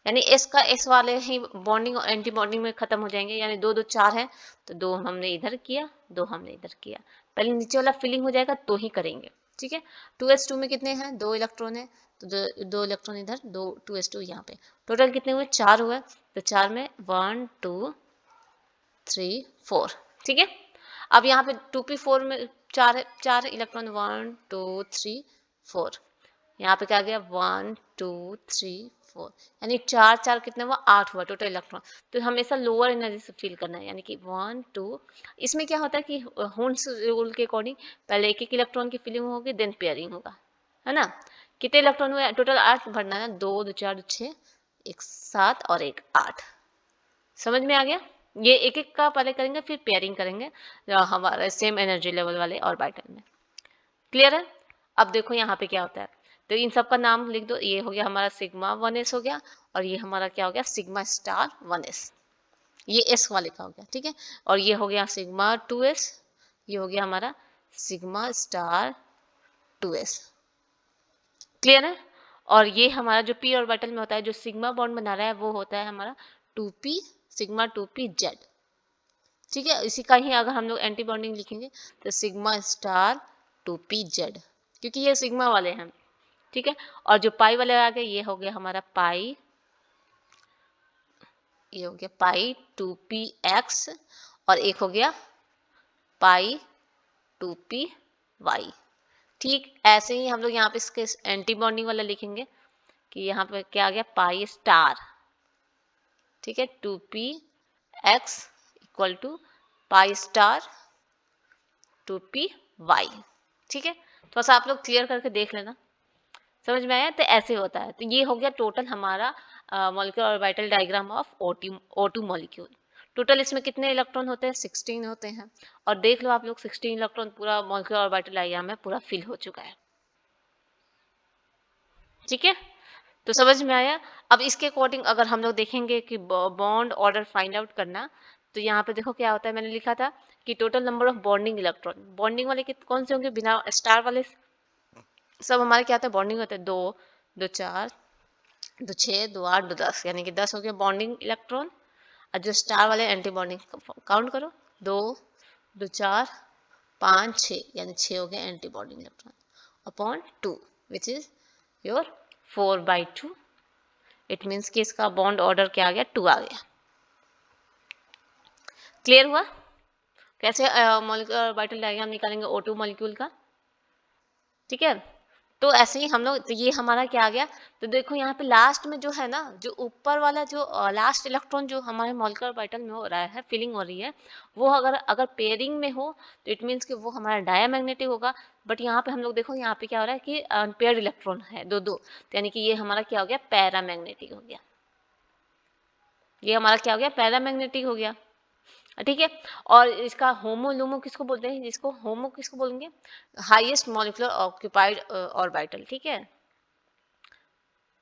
S1: यानी एस का एस वाले ही बॉन्डिंग और एंटी बॉन्डिंग में खत्म हो जाएंगे, यानी 2 2 4 है, तो 2 हमने इधर किया, 2 हमने इधर किया। पहले नीचे वाला फिलिंग हो जाएगा तो ही करेंगे। ठीक है, 2s2 में कितने हैं, 2 इलेक्ट्रॉन है, तो 2 इलेक्ट्रॉन इधर, 2 2s2 यहाँ पे, टोटल कितने हुए, 4 हुए। तो 4 में 1 2 3 4। ठीक है, अब यहाँ पे 2p4 में 4 इलेक्ट्रॉन, 1 2 3 4। यहाँ पे क्या गया, 1 2 3 4, यानी 4 4 कितने हुआ, 8 हुआ टोटल इलेक्ट्रॉन। तो हमेशा लोअर एनर्जी से फिल करना है, यानी कि 1 2। इसमें क्या होता है कि हुंस रूल के अकॉर्डिंग पहले एक एक इलेक्ट्रॉन की फिलिंग होगी, देन पेयरिंग होगा, है ना। कितने इलेक्ट्रॉन हुए टोटल, 8 भरना है, 2 2 4 2 6, एक 7 और एक 8। समझ में आ गया। ये एक एक का पहले करेंगे, फिर पेयरिंग करेंगे हमारे सेम एनर्जी लेवल वाले ऑर्बिटल में। क्लियर है। अब देखो यहाँ पे क्या होता है, तो इन सब का नाम लिख दो। ये हो गया हमारा सिग्मा 1s हो गया, और ये हमारा क्या हो गया, सिग्मा स्टार 1s, ये s वाले का हो गया। ठीक है, और ये हो गया सिग्मा 2s, ये हो गया हमारा सिग्मा स्टार 2s। क्लियर है। और ये हमारा जो p ऑर्बिटल में होता है, जो सिग्मा बॉन्ड बना रहा है, वो होता है हमारा 2p, सिग्मा 2pz। ठीक है, इसी का ही अगर हम लोग एंटी बॉन्डिंग लिखेंगे तो सिग्मा स्टार 2pz, क्योंकि ये सिग्मा वाले हैं। ठीक है, और जो पाई वाले आ गए, ये हो गया हमारा पाई, ये हो गया पाई 2px, और एक हो गया पाई 2py। ठीक ऐसे ही हम लोग यहाँ पे इसके एंटी बॉन्डिंग वाला लिखेंगे कि यहाँ पे क्या आ गया, पाई स्टार ठीक है, 2p(x) equal to pi star 2py। ठीक है, थोड़ा सा आप लोग क्लियर करके देख लेना, समझ में आया? तो ऐसे होता है। तो ये हो गया टोटल हमारा molecular orbital diagram of O2 molecule. Total इसमें कितने इलेक्ट्रॉन होते हैं? 16 होते हैं। और देख लो आप लोग 16 इलेक्ट्रॉन पूरा मॉलिक्यूलर ऑर्बिटल डायग्राम में पूरा फिल हो चुका है। ठीक है, तो समझ में आया? अब इसके अकॉर्डिंग अगर हम लोग देखेंगे कि बॉन्ड ऑर्डर फाइंड आउट करना, तो यहाँ पे देखो क्या होता है, मैंने लिखा था कि total number of bonding electron, bonding वाले कौन से होंगे? बिना स्टार वाले सब हमारे क्या होता है? बॉन्डिंग होता है। 2 2 4 2 6 2 8 2 10, यानी कि 10 हो गया बॉन्डिंग इलेक्ट्रॉन। और जो स्टार वाले एंटी बॉन्डिंग काउंट करो, 2 2 4 5 6, यानी 6 हो गए anti bonding electron upon 2 which is your 4/2। It means कि इसका बॉन्ड ऑर्डर क्या आ गया? 2 आ गया। क्लियर हुआ? कैसे मॉलिक्यूलर ऑर्बिटल डायग्राम निकालेंगे O2 मॉलिक्यूल का? ठीक है, तो ऐसे ही हम लोग, तो ये हमारा क्या आ गया? तो देखो यहाँ पे लास्ट में जो है ना, जो ऊपर वाला जो लास्ट इलेक्ट्रॉन जो हमारे मॉलिक्यूलर ऑर्बिटल में हो रहा है, फिलिंग हो रही है, वो अगर अगर पेयरिंग में हो तो इट मीन्स कि वो हमारा डायमैग्नेटिक होगा। बट यहाँ पे हम लोग देखो, यहाँ पे क्या हो रहा है कि अनपेयर्ड इलेक्ट्रॉन है, दो दो, तो यानी कि ये हमारा क्या हो गया? पैरामैग्नेटिक हो गया। ये हमारा क्या हो गया? पैरामैग्नेटिक हो गया। ठीक है, और इसका होमो लूमो किसको बोलते हैं? जिसको होमो किसको बोलेंगे? Highest molecular occupied orbital. ठीक है,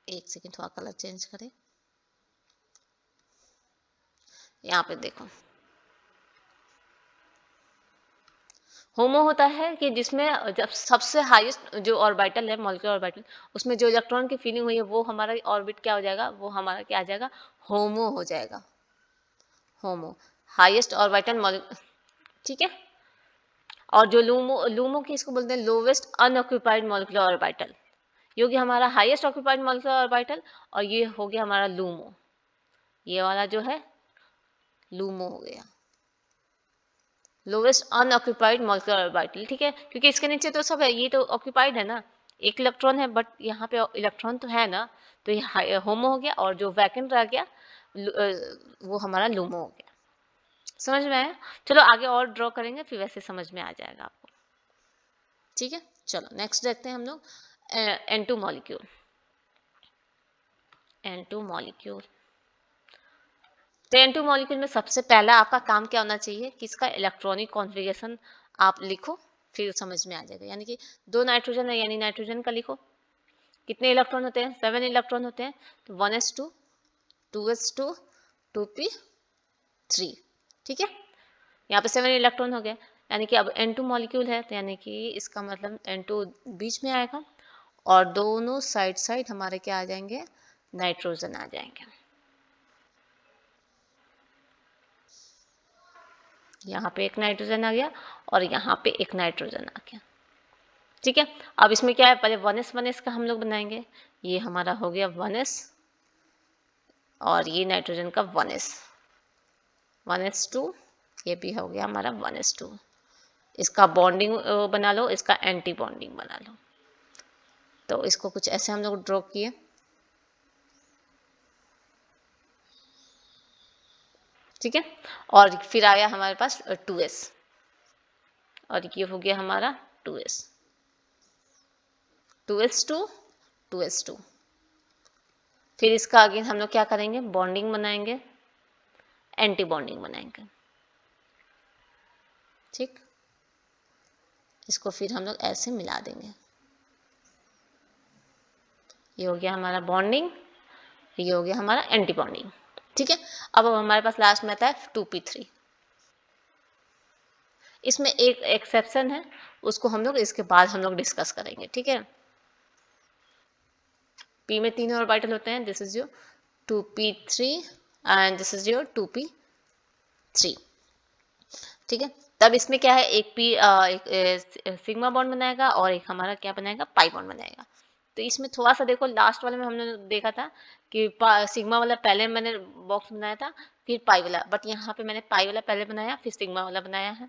S1: एक सेकेंड, थोड़ा कलर चेंज करें। यहाँ पे देखो, होमो होता है कि जिसमें जब सबसे हाईएस्ट जो ऑर्बिटल है, मॉलिक्यूलर ऑर्बिटल, उसमें जो इलेक्ट्रॉन की फीलिंग हुई है, वो हमारा ऑर्बिट क्या हो जाएगा? वो हमारा क्या आ जाएगा? होमो हो जाएगा। होमो, हाईएस्ट ऑर्बिटल। ठीक है, और जो लूमो, लूमो किसको बोलते हैं? Lowest unoccupied molecular orbital. ये हो गया हमारा हाईएस्ट ऑक्यूपाइड मॉलिक्यूलर ऑर्बिटल, और ये हो गया हमारा लूमो। ये वाला जो है लूमो हो गया, लोवेस्ट अनऑक्यूपाइड मॉलिक्यूलर ऑर्बिटल। ठीक है, क्योंकि इसके नीचे तो सब है, ये तो ऑक्यूपाइड है ना, एक इलेक्ट्रॉन है, बट यहाँ पे इलेक्ट्रॉन तो है ना, तो ये होमो हो गया, और जो वैकेंट रह गया वो हमारा लूमो हो गया। समझ में आया? चलो आगे और ड्रॉ करेंगे, फिर वैसे समझ में आ जाएगा आपको। ठीक है, चलो नेक्स्ट देखते हैं हम लोग N2 मॉलिक्यूल। N2 मॉलिक्यूल, तो N2 मॉलिक्यूल में सबसे पहला आपका काम क्या होना चाहिए कि इसका इलेक्ट्रॉनिक कॉन्फ़िगरेशन आप लिखो, फिर समझ में आ जाएगा। यानी कि 2 नाइट्रोजन है, यानी नाइट्रोजन का लिखो। कितने इलेक्ट्रॉन होते हैं? 7 इलेक्ट्रॉन होते हैं, तो 1s2 2s2 2p3। ठीक है, यहाँ पे 7 इलेक्ट्रॉन हो गए, यानी कि अब N2 मॉलिक्यूल है, तो यानी कि इसका मतलब N2 बीच में आएगा, और दोनों साइड साइड हमारे क्या आ जाएंगे? नाइट्रोजन आ जाएंगे। यहाँ पे एक नाइट्रोजन आ गया, और यहाँ पे एक नाइट्रोजन आ गया। ठीक है, अब इसमें क्या है? पहले 1s का हम लोग बनाएंगे। ये हमारा हो गया 1s, और ये नाइट्रोजन का 1s2, ये भी हो गया हमारा 1s2। इसका बॉन्डिंग बना लो, इसका एंटी बॉन्डिंग बना लो। तो इसको कुछ ऐसे हम लोग ड्रॉ किए। ठीक है, और फिर आया हमारे पास 2s, और ये हो गया हमारा 2s 2s2 2s2। फिर इसका अगेन हम लोग क्या करेंगे? बॉन्डिंग बनाएंगे, एंटी बॉन्डिंग बनाएंगे। ठीक, इसको फिर हम लोग ऐसे मिला देंगे। ये हो गया हमारा बॉन्डिंग, ये हो गया हमारा एंटी बॉन्डिंग। ठीक है, अब हमारे पास लास्ट में आता है 2p3। इसमें एक एक्सेप्शन है, उसको हम लोग इसके बाद हम लोग डिस्कस करेंगे। ठीक है, p में 3 ऑर्बिटल होते हैं, this is your 2p3 and this is your 2p3। ठीक है, तब इसमें क्या है? एक p एक सिग्मा बॉन्ड बनाएगा, और एक हमारा क्या बनाएगा? पाई बॉन्ड बनाएगा। तो इसमें थोड़ा सा देखो, लास्ट वाले में हमने देखा था कि सिग्मा वाला पहले मैंने बॉक्स बनाया था, फिर पाई वाला, बट यहाँ पे मैंने पाई वाला पहले बनाया, फिर सिग्मा वाला बनाया है।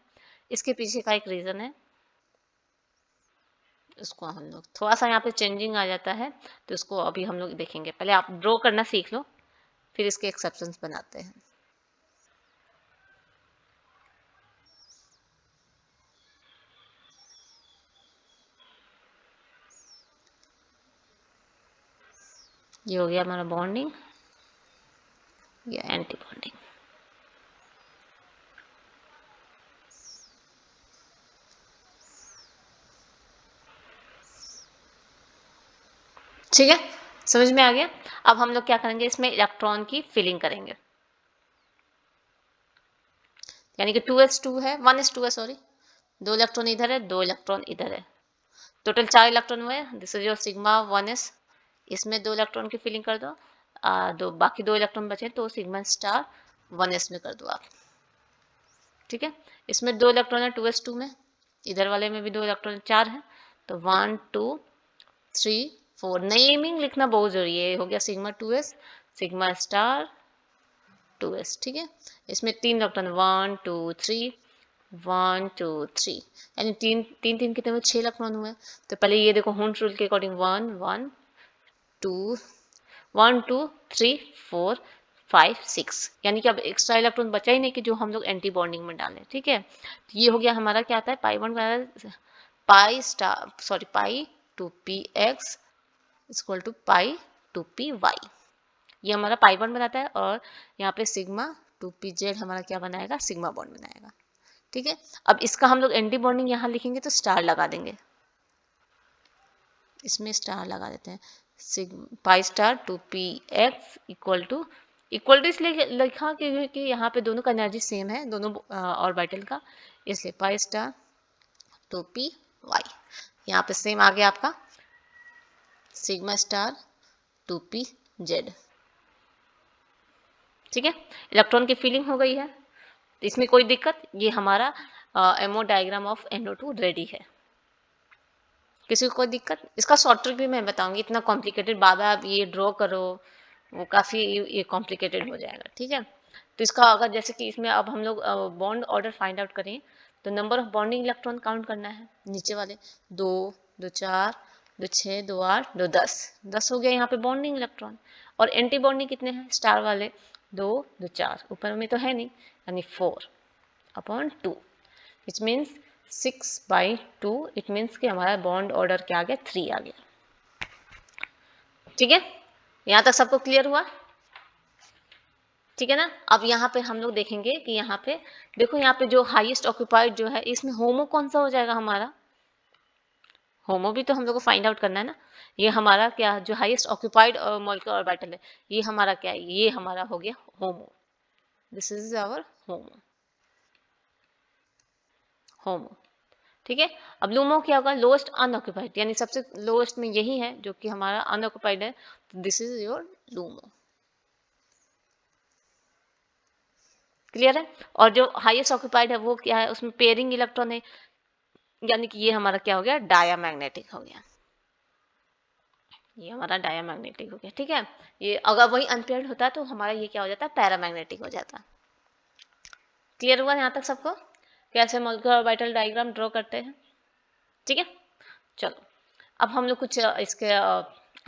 S1: इसके पीछे का एक रीज़न है, उसको हम लोग थोड़ा सा यहाँ पे चेंजिंग आ जाता है, तो उसको अभी हम लोग देखेंगे। पहले आप ड्रॉ करना सीख लो, फिर इसके एक्सेप्शंस बनाते हैं। ये हो गया हमारा बॉन्डिंग या एंटी बॉन्डिंग। ठीक है, समझ में आ गया। अब हम लोग क्या करेंगे, इसमें इलेक्ट्रॉन की फिलिंग करेंगे, यानी कि 2s2 है, 1s2 है सॉरी, 2 इलेक्ट्रॉन इधर है, 2 इलेक्ट्रॉन इधर है, टोटल 4 इलेक्ट्रॉन हुए। This is your sigma 1s, इसमें 2 इलेक्ट्रॉन की फिलिंग कर दो, दो बाकी 2 इलेक्ट्रॉन बचे तो सिग्मा स्टार 1s में कर दो आप। ठीक है, इसमें 2 इलेक्ट्रॉन है 2s2 में, इधर वाले में भी 2 इलेक्ट्रॉन, 4 है, तो 1 2 3 4, नेमिंग लिखना बहुत जरूरी है। हो गया sigma 2s, sigma star 2s। ठीक है, इसमें 3 इलेक्ट्रॉन 1 2 3 1 2 3, यानी तीन तीन तीन कितने हुए, 6 इलेक्ट्रॉन हुए। तो पहले ये देखो हुंस रूल के अकॉर्डिंग 1 1 2 1 2 3 4 5 6, यानी कि अब एक्स्ट्रा इलेक्ट्रॉन बचा ही नहीं कि जो हम लोग एंटी बॉन्डिंग में डालें। ठीक है, तो ये हो गया हमारा क्या आता है, pi 1 pi star sorry pi 2p(x) equal to pi 2p(y). ये हमारा पाई 1 बनाता है, और यहाँ पे सिग्मा 2p(z) हमारा क्या बनाएगा, सिग्मा बॉन्ड बनाएगा। ठीक है, अब इसका हम लोग एंटी बॉन्डिंग यहाँ लिखेंगे तो स्टार लगा देंगे, इसमें स्टार लगा देते हैं, pi star 2p(x) equal to इसलिए लिखा क्योंकि यहाँ पे दोनों का एनर्जी सेम है, दोनों ऑर्बिटल का, इसलिए पाई स्टार 2p(y). यहाँ पे सेम आ गया आपका सिग्मा स्टार 2p(z). ठीक है, इलेक्ट्रॉन की फीलिंग हो गई है, इसमें कोई दिक्कत, ये हमारा ammo diagram of NO2 ready है। किसी को कोई दिक्कत, इसका शॉर्ट ट्रिक भी मैं बताऊंगी, इतना कॉम्प्लिकेटेड बार बार आप ये ड्रॉ करो वो काफ़ी ये कॉम्प्लिकेटेड हो जाएगा। ठीक है, तो इसका अगर जैसे कि इसमें अब हम लोग बॉन्ड ऑर्डर फाइंड आउट करें, तो number of bonding electron count करना है, नीचे वाले 2 2 4 2 6 2 8 2 10 10 हो गया यहाँ पे बॉन्डिंग इलेक्ट्रॉन। और एंटी बॉन्डिंग कितने हैं, स्टार वाले 2 2 4, ऊपर में तो है नहीं, यानी 4/2, विच मीन्स 6/2, इट मीन्स कि हमारा बॉन्ड ऑर्डर क्या आ गया, 3 आ गया। ठीक है, यहाँ तक सबको क्लियर हुआ। ठीक है ना, अब यहाँ पे हम लोग देखेंगे कि यहाँ पे देखो, यहाँ पे जो हाईएस्ट ऑक्यूपाइड जो है, इसमें होमो कौन सा हो जाएगा हमारा, होमो भी तो हम लोग को फाइंड आउट करना है ना। ये हमारा क्या, जो हाईएस्ट ऑक्यूपाइड मॉलिक्यूलर ऑर्बिटल है, ये हमारा क्या है, ये हमारा हो गया होमो, दिस इज आवर होमो, होमो। ठीक है, अब लूमो क्या होगा, लोएस्ट अनऑक्यूपाइड, यानी सबसे लोएस्ट में यही है जो कि हमारा अनऑक्यूपाइड है, तो this is your LUMO. Clear है, और जो हाईएस्ट ऑक्यूपाइड है वो क्या है, उसमें पेयरिंग इलेक्ट्रॉन है, यानी कि ये हमारा क्या हो गया, डायामैग्नेटिक हो गया, ये हमारा डायामैग्नेटिक हो गया। ठीक है, ये अगर वही अनपेयर्ड होता तो हमारा ये क्या हो जाता, पैरामैग्नेटिक हो जाता। क्लियर हुआ यहाँ तक सबको, कैसे मॉलिक्यूलर ऑर्बिटल डायग्राम ड्रॉ करते हैं। ठीक है, चलो अब हम लोग कुछ इसके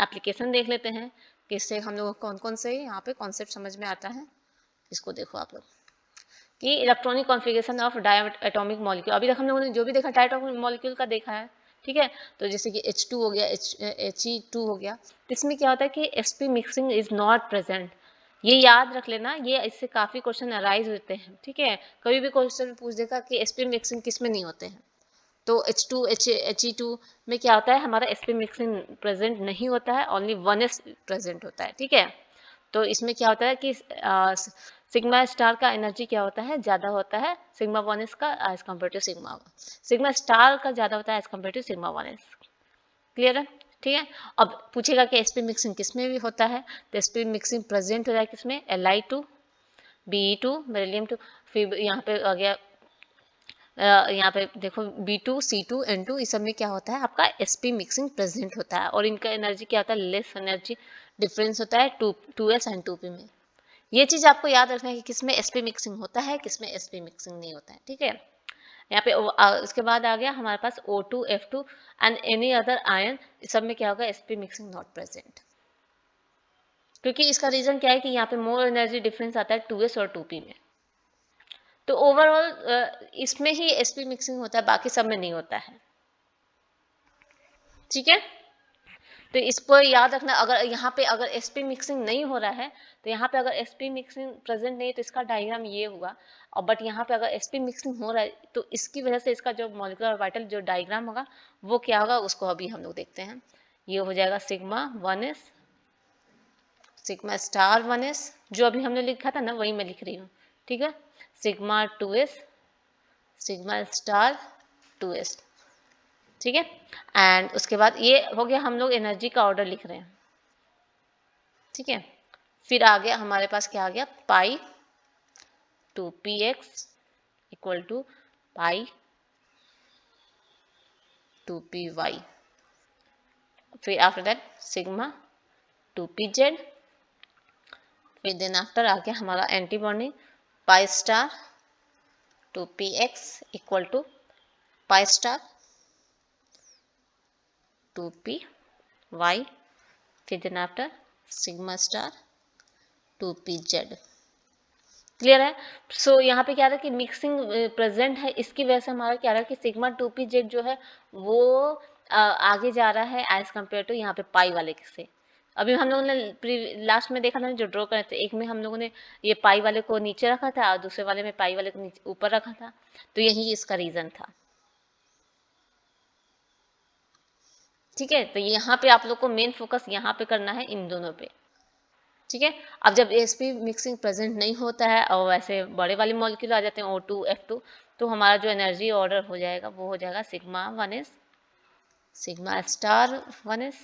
S1: एप्लीकेशन देख लेते हैं कि इससे हम लोग कौन कौन से यहाँ पे कॉन्सेप्ट समझ में आता है। इसको देखो आप लोग कि electronic configuration of diatomic molecule, अभी तक हम लोगों ने जो भी देखा डायटोमिक मॉलिक्यूल का देखा है। ठीक है, तो जैसे कि H2 हो गया, He2 हो गया, तो इसमें क्या होता है कि sp mixing is not present, ये याद रख लेना, ये इससे काफ़ी क्वेश्चन अराइज होते हैं। ठीक है, कभी भी क्वेश्चन पूछ देगा कि sp मिक्सिंग किस में नहीं होते हैं, तो He2 में क्या होता है, हमारा sp मिक्सिंग प्रेजेंट नहीं होता है, ओनली 1s प्रेजेंट होता है। ठीक है, तो इसमें क्या होता है कि सिग्मा स्टार का एनर्जी क्या होता है, ज़्यादा होता है सिग्मा 1s का as compared to sigma star का ज़्यादा होता है as compared to sigma 1s। Clear है, ठीक है। अब पूछेगा कि sp मिक्सिंग किस में भी होता है, तो sp मिक्सिंग प्रेजेंट हो जाए किसमें, Li2 Be2 बेरिलियम 2, फिर यहाँ पे आ गया यहाँ पे देखो B2 C2 N2, इस सब में क्या होता है, आपका sp मिक्सिंग प्रेजेंट होता है, और इनका एनर्जी क्या होता है, लेस एनर्जी डिफरेंस होता है 2s एंड 2p में। ये चीज़ आपको याद रखना है कि किसमें sp मिक्सिंग होता है, किसमें sp मिक्सिंग नहीं होता है। ठीक है, यहाँ पे इसके बाद आ गया हमारे पास O2 F2 and any other ion, सब में क्या होगा, sp मिक्सिंग नॉट प्रेजेंट। क्योंकि इसका रीज़न क्या है कि यहाँ पे मोर एनर्जी डिफरेंस आता है 2s और 2p में। तो ओवरऑल इसमें ही sp मिक्सिंग होता है, बाकी सब में नहीं होता है। ठीक है, तो इसको याद रखना। अगर यहाँ पे अगर sp मिक्सिंग नहीं हो रहा है, तो यहाँ पे अगर sp मिक्सिंग प्रेजेंट नहीं है तो इसका डायग्राम ये होगा, और बट यहाँ पे अगर sp मिक्सिंग हो रहा है तो इसकी वजह से इसका जो मॉलिक्यूलर ऑर्बिटल जो डायग्राम होगा वो क्या होगा, उसको अभी हम लोग देखते हैं। ये हो जाएगा sigma 1s, sigma star 1s, जो अभी हमने लिखा था ना वही मैं लिख रही हूँ। ठीक है, sigma 2s, sigma star 2s। ठीक है, एंड उसके बाद ये हो गया, हम लोग एनर्जी का ऑर्डर लिख रहे हैं। ठीक है, फिर आ गया हमारे पास क्या आ गया, pi 2px equal to pi 2py। फिर आफ्टर दैट सिग्मा 2pz। फिर देन आफ्टर आ गया हमारा anti bonding pi star 2px equal to pi star 2py। फिर then after sigma star 2pz। Clear है। सो यहाँ पे क्या रहा है कि मिक्सिंग प्रेजेंट है, इसकी वजह से हमारा क्या रहा है कि सिग्मा 2pz जो है वो आगे जा रहा है एज कम्पेयर टू यहाँ पे पाई वाले से। अभी हम लोगों ने लास्ट में देखा था जो ड्रॉ करे थे, एक में हम लोगों ने ये पाई वाले को नीचे रखा था और दूसरे वाले में पाई वाले को नीचे ऊपर रखा था, तो यही इसका रीजन था। ठीक है, तो यहाँ पे आप लोग को मेन फोकस यहाँ पे करना है, इन दोनों पे। ठीक है, अब जब एसपी मिक्सिंग प्रेजेंट नहीं होता है और वैसे बड़े वाले मॉलिक्यूल आ जाते हैं O2 F2, तो हमारा जो एनर्जी ऑर्डर हो जाएगा वो हो जाएगा sigma 1s, sigma star 1s,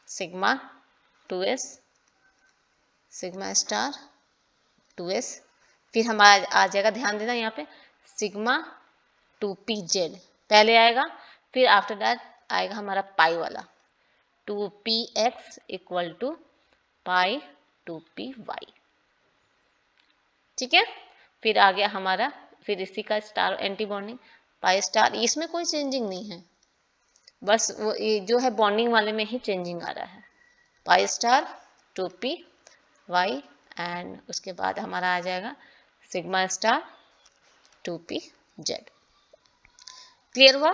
S1: sigma 2s, sigma star 2s। फिर हमारा आ जाएगा, ध्यान देना यहाँ पे, सिग्मा 2pz पहले आएगा, फिर आफ्टर दैट आएगा हमारा पाई वाला 2px equal to pi 2py। ठीक है, फिर आ गया हमारा, फिर इसी का star anti bonding pi star, इसमें कोई चेंजिंग नहीं है, बस वो ये जो है बॉन्डिंग वाले में ही चेंजिंग आ रहा है, पाई स्टार 2py। एंड उसके बाद हमारा आ जाएगा सिग्मा स्टार 2pz। क्लियर हुआ।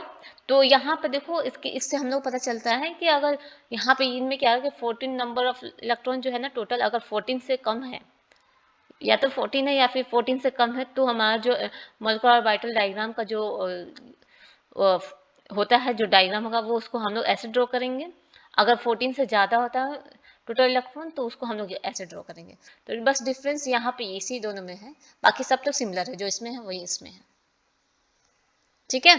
S1: तो यहाँ पे देखो, इसके इससे हम लोग पता चलता है कि अगर यहाँ पे इनमें क्या है कि 14 नंबर ऑफ इलेक्ट्रॉन जो है ना टोटल, अगर 14 से कम है, या तो 14 है या फिर 14 से कम है, तो हमारा जो मॉलिक्यूलर ऑर्बिटल डायग्राम का जो होता है, जो डायग्राम होगा वो उसको हम लोग ऐसे ड्रॉ करेंगे। अगर 14 से ज़्यादा होता है टोटल इलेक्ट्रॉन तो उसको हम लोग ऐसे ड्रॉ करेंगे। तो बस डिफरेंस यहाँ पे इसी दोनों में है, बाकी सब तो सिमिलर है, जो इसमें है वही इसमें है। ठीक है,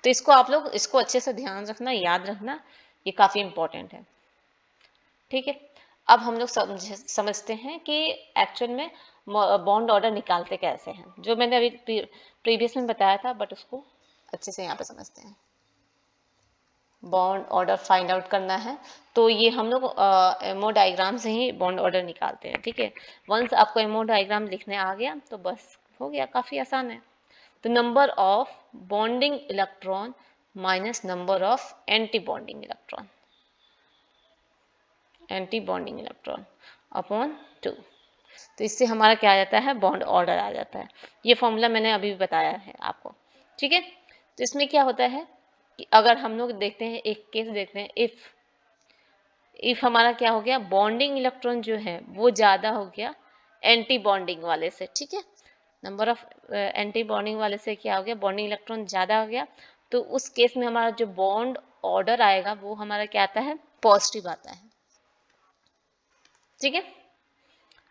S1: तो इसको आप लोग इसको अच्छे से ध्यान रखना, याद रखना, ये काफ़ी इंपॉर्टेंट है। ठीक है, अब हम लोग समझते हैं कि एक्चुअल में बॉन्ड ऑर्डर निकालते कैसे हैं, जो मैंने अभी प्रीवियस में बताया था, बट उसको अच्छे से यहाँ पे समझते हैं। बॉन्ड ऑर्डर फाइंड आउट करना है, तो ये हम लोग एमओ डायग्राम से ही बॉन्ड ऑर्डर निकालते हैं। ठीक है, वंस आपको एमओ डायग्राम लिखने आ गया तो बस हो गया, काफ़ी आसान है। तो number of bonding electron minus number of anti bonding electron, anti bonding electron upon 2, तो इससे हमारा क्या आ जाता है, बॉन्ड ऑर्डर आ जाता है। ये फॉर्मूला मैंने अभी बताया है आपको। ठीक है, तो इसमें क्या होता है कि अगर हम लोग देखते हैं, एक केस देखते हैं, इफ हमारा क्या हो गया, बॉन्डिंग इलेक्ट्रॉन जो है वो ज़्यादा हो गया एंटी बॉन्डिंग वाले से। ठीक है, नंबर ऑफ एंटी बॉन्डिंग वाले से क्या हो गया, बॉन्डिंग इलेक्ट्रॉन ज़्यादा हो गया, तो उस केस में हमारा जो बॉन्ड ऑर्डर आएगा वो हमारा क्या आता है, पॉजिटिव आता है। ठीक है,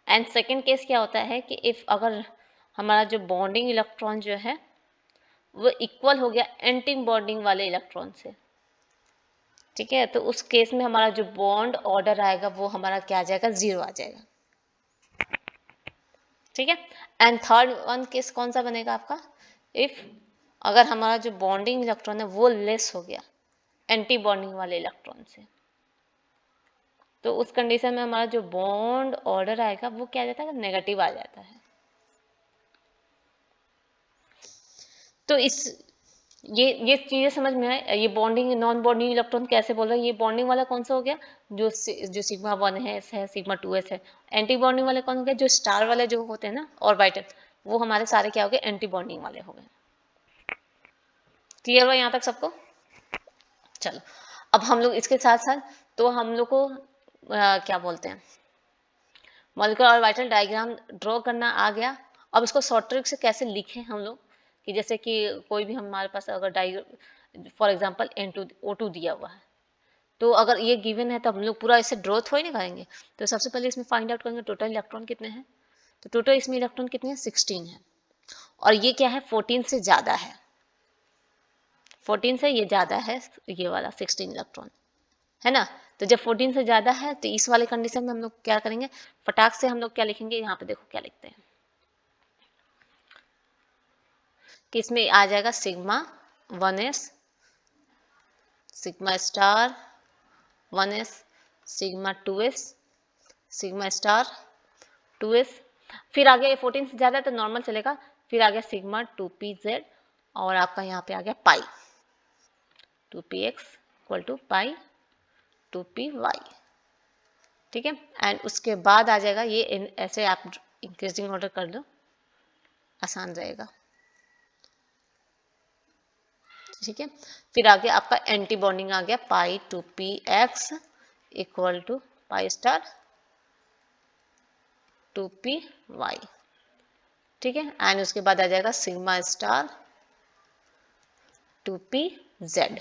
S1: एंड सेकेंड केस क्या होता है कि इफ अगर हमारा जो बॉन्डिंग इलेक्ट्रॉन जो है वो इक्वल हो गया एंटी बॉन्डिंग वाले इलेक्ट्रॉन से। ठीक है, तो उस केस में हमारा जो बॉन्ड ऑर्डर आएगा वो हमारा क्या आ जाएगा, 0 आ जाएगा। ठीक है, एंड थर्ड वन केस कौन सा बनेगा आपका, इफ अगर हमारा जो बॉन्डिंग इलेक्ट्रॉन है वो लेस हो गया एंटी बॉन्डिंग वाले इलेक्ट्रॉन से, तो उस कंडीशन में हमारा जो बॉन्ड ऑर्डर आएगा वो क्या आ जाता है, नेगेटिव आ जाता है। तो ये चीजें समझ में आए। ये बॉन्डिंग नॉन बॉन्डिंग इलेक्ट्रॉन कैसे बोल रहे हैं, ये बॉन्डिंग वाला कौन सा हो गया, जो सिग्मा 1 है सिग्मा 2s है। एंटी बॉन्डिंग वाले कौन हो गया, जो स्टार वाले जो होते हैं ना ऑर्बिटल, वो हमारे सारे क्या हो गए, एंटी बॉन्डिंग वाले हो गए। क्लियर हुआ यहाँ तक सबको? चलो अब हम लोग इसके साथ साथ तो हम लोग को क्या बोलते हैं, मॉलिक्यूलर ऑर्बिटल डायग्राम ड्रॉ करना आ गया। अब इसको शॉर्ट ट्रिक से कैसे लिखें हम लोग, कि जैसे कि कोई भी हमारे पास अगर फॉर एग्जांपल N2O2 दिया हुआ है, तो अगर ये गिवन है तो हम लोग पूरा इसे ड्रॉ थोड़ी नहीं करेंगे। तो सबसे पहले इसमें फाइंड आउट करेंगे टोटल इलेक्ट्रॉन कितने हैं। तो टोटल इसमें इलेक्ट्रॉन कितने हैं, 16 है। और ये क्या है, 14 से ज़्यादा है, 14 से ये ज़्यादा है, ये वाला 16 इलेक्ट्रॉन है ना। तो जब 14 से ज़्यादा है तो इस वाले कंडीशन में हम लोग क्या करेंगे, फटाक से हम लोग क्या लिखेंगे, यहाँ पे देखो क्या लिखते हैं कि इसमें आ जाएगा sigma 1s, sigma star 1s, sigma 2s, sigma star 2s। फिर आ गया ये 14 से ज़्यादा तो नॉर्मल चलेगा। फिर आ गया सिग्मा 2pz, और आपका यहाँ पे आ गया pi 2px equal to pi 2py। ठीक है, एंड उसके बाद आ जाएगा ये ऐसे आप इंक्रीजिंग ऑर्डर कर लो, आसान रहेगा। ठीक है, फिर आ गया आपका एंटी बॉन्डिंग आ गया pi 2px equal to pi star 2py। ठीक है, एंड उसके बाद आ जाएगा सिग्मा स्टार 2pz।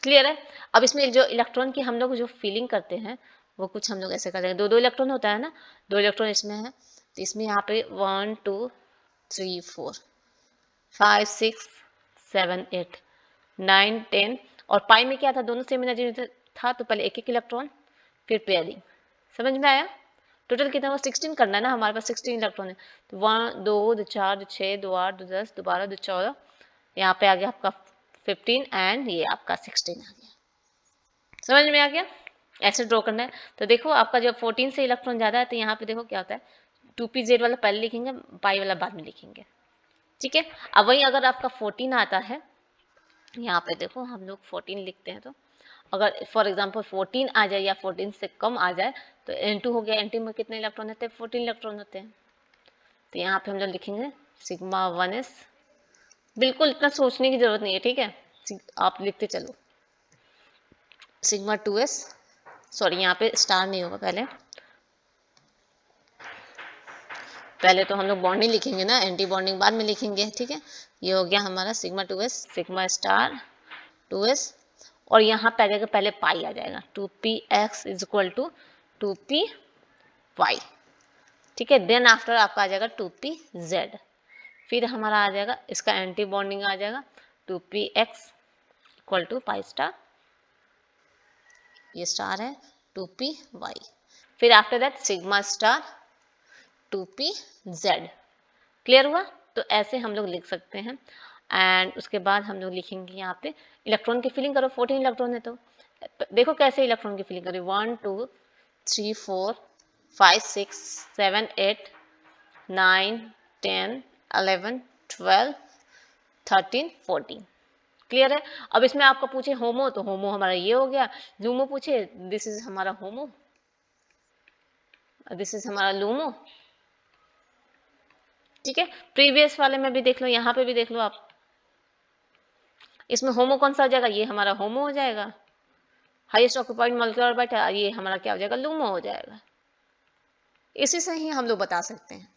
S1: क्लियर है? अब इसमें जो इलेक्ट्रॉन की हम लोग जो फीलिंग करते हैं वो कुछ हम लोग ऐसे करेंगे, दो दो इलेक्ट्रॉन होता है ना, दो इलेक्ट्रॉन इसमें है, तो इसमें यहाँ पे 1 2 3 4 5 6 7 8 9 10, और पाई में क्या था, दोनों सेम एनर्जी था, तो पहले एक एक इलेक्ट्रॉन फिर पेयरिंग। समझ में आया? टोटल कितना हुआ, 16 करना है ना, हमारे पास 16 इलेक्ट्रॉन है। तो 1 2 2 4 2 6 2 8 2 10 2 12 2 14, यहाँ पे आ गया आपका 15 एंड ये आपका 16 आ गया। समझ में आ गया? ऐसे ड्रॉ करना है। तो देखो आपका जब 14 से इलेक्ट्रॉन ज़्यादा है तो यहाँ पे देखो क्या होता है, 2pz वाला पहले लिखेंगे, पाई वाला बाद में लिखेंगे। ठीक है, अब वही अगर आपका 14 आता है, यहाँ पे देखो हम लोग 14 लिखते हैं, तो अगर फॉर एग्जांपल 14 आ जाए या 14 से कम आ जाए तो N2 हो गया। N2 में कितने इलेक्ट्रॉन होते हैं, 14 इलेक्ट्रॉन होते हैं। तो यहाँ पे हम लोग लिखेंगे सिग्मा 1s। बिल्कुल इतना सोचने की जरूरत नहीं है, ठीक है, आप लिखते चलो सिग्मा 2s, सॉरी यहाँ पे स्टार नहीं होगा, पहले तो हम लोग बॉन्डिंग लिखेंगे ना, एंटी बॉन्डिंग बाद में लिखेंगे। ठीक है, ये हो गया हमारा sigma 2s, sigma star 2s, और यहाँ पे आ जाएगा पहले पाई आ जाएगा 2px is equal to 2py। ठीक है, देन आफ्टर आपका आ जाएगा 2pz, फिर हमारा आ जाएगा इसका एंटी बॉन्डिंग आ जाएगा 2px equal to pi star, ये स्टार है 2py, फिर after that sigma star 2pz। Clear हुआ? तो ऐसे हम लोग लिख सकते हैं। एंड उसके बाद हम लोग लिखेंगे यहाँ पे इलेक्ट्रॉन की फिलिंग करो, 14 इलेक्ट्रॉन है तो देखो कैसे इलेक्ट्रॉन की फिलिंग करें, 1 2 3 4 5 6 7 8 9 10 11 12 13 14। क्लियर है? अब इसमें आपको पूछे होमो, तो होमो हमारा ये हो गया। लूमो पूछे, दिस इज हमारा होमो, दिस इज हमारा लूमो। ठीक है, प्रीवियस वाले में भी देख लो, यहाँ पे भी देख लो आप, इसमें होमो कौन सा हो जाएगा, ये हमारा होमो हो जाएगा, हाईएस्ट ऑक्यूपाइड मॉलिक्यूलर ऑर्बिटल, ये हमारा क्या हो जाएगा, लूमो हो जाएगा। इसी से ही हम लोग बता सकते हैं।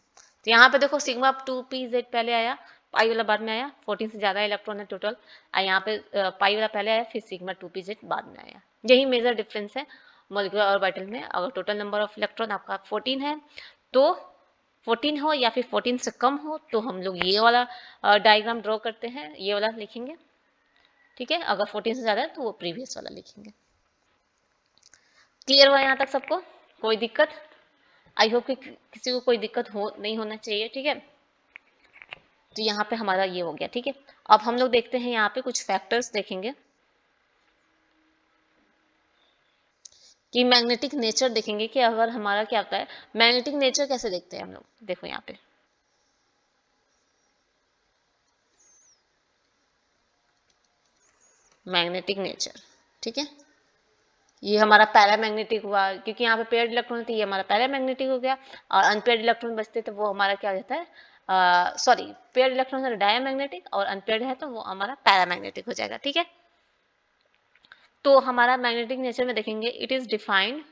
S1: तो यहाँ पे देखो सिग्मा 2pz पहले आया, पाई वाला बाद में आया, 14 से ज़्यादा इलेक्ट्रॉन है टोटल, यहाँ पे पाई वाला पहले आया, फिर सिग्मा 2pz बाद में आया। यही मेजर डिफरेंस है मॉलिक्यूलर ऑर्बिटल में। अगर टोटल नंबर ऑफ इलेक्ट्रॉन आपका 14 है तो 14 हो या फिर 14 से कम हो तो हम लोग ये वाला डायग्राम ड्रॉ करते हैं, ये वाला लिखेंगे। ठीक है, अगर 14 से ज़्यादा है तो वो प्रीवियस वाला लिखेंगे। क्लियर हुआ यहाँ तक सबको? कोई दिक्कत? आई होप कि किसी को कोई दिक्कत हो नहीं होना चाहिए। ठीक है, तो यहाँ पे हमारा ये हो गया। ठीक है, अब हम लोग देखते हैं यहाँ पे कुछ फैक्टर्स देखेंगे कि मैग्नेटिक नेचर देखेंगे कि अगर हमारा क्या होता है, मैग्नेटिक नेचर कैसे देखते हैं हम लोग। देखो यहाँ पे मैग्नेटिक नेचर, ठीक है। ये हमारा पैरामैग्नेटिक हुआ, क्योंकि यहाँ पे पेयर्ड इलेक्ट्रॉन होती है, ये हमारा पैरामैग्नेटिक हो गया। और अनपेयर्ड इलेक्ट्रॉन बचते तो वो हमारा क्या हो जाता है, सॉरी, पेयर्ड इलेक्ट्रॉन है डायमैग्नेटिक और अनपेयर्ड है तो वो हमारा पैरामैग्नेटिक हो जाएगा, ठीक है। तो हमारा मैग्नेटिक नेचर में देखेंगे, it is defined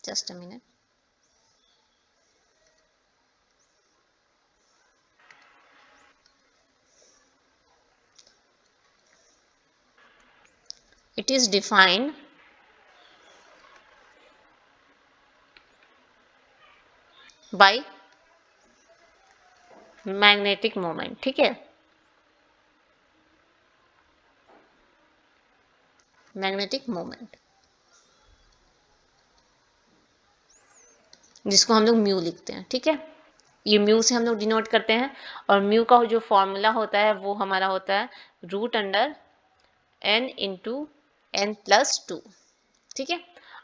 S1: just a minute, it is defined by magnetic moment, ठीक है। मैग्नेटिक मोमेंट, जिसको हम लोग म्यू लिखते हैं, ठीक है। ये म्यू से हम लोग डिनोट करते हैं। और म्यू का जो फॉर्मूला होता है वो हमारा होता है root under n into n plus two, ठीक है।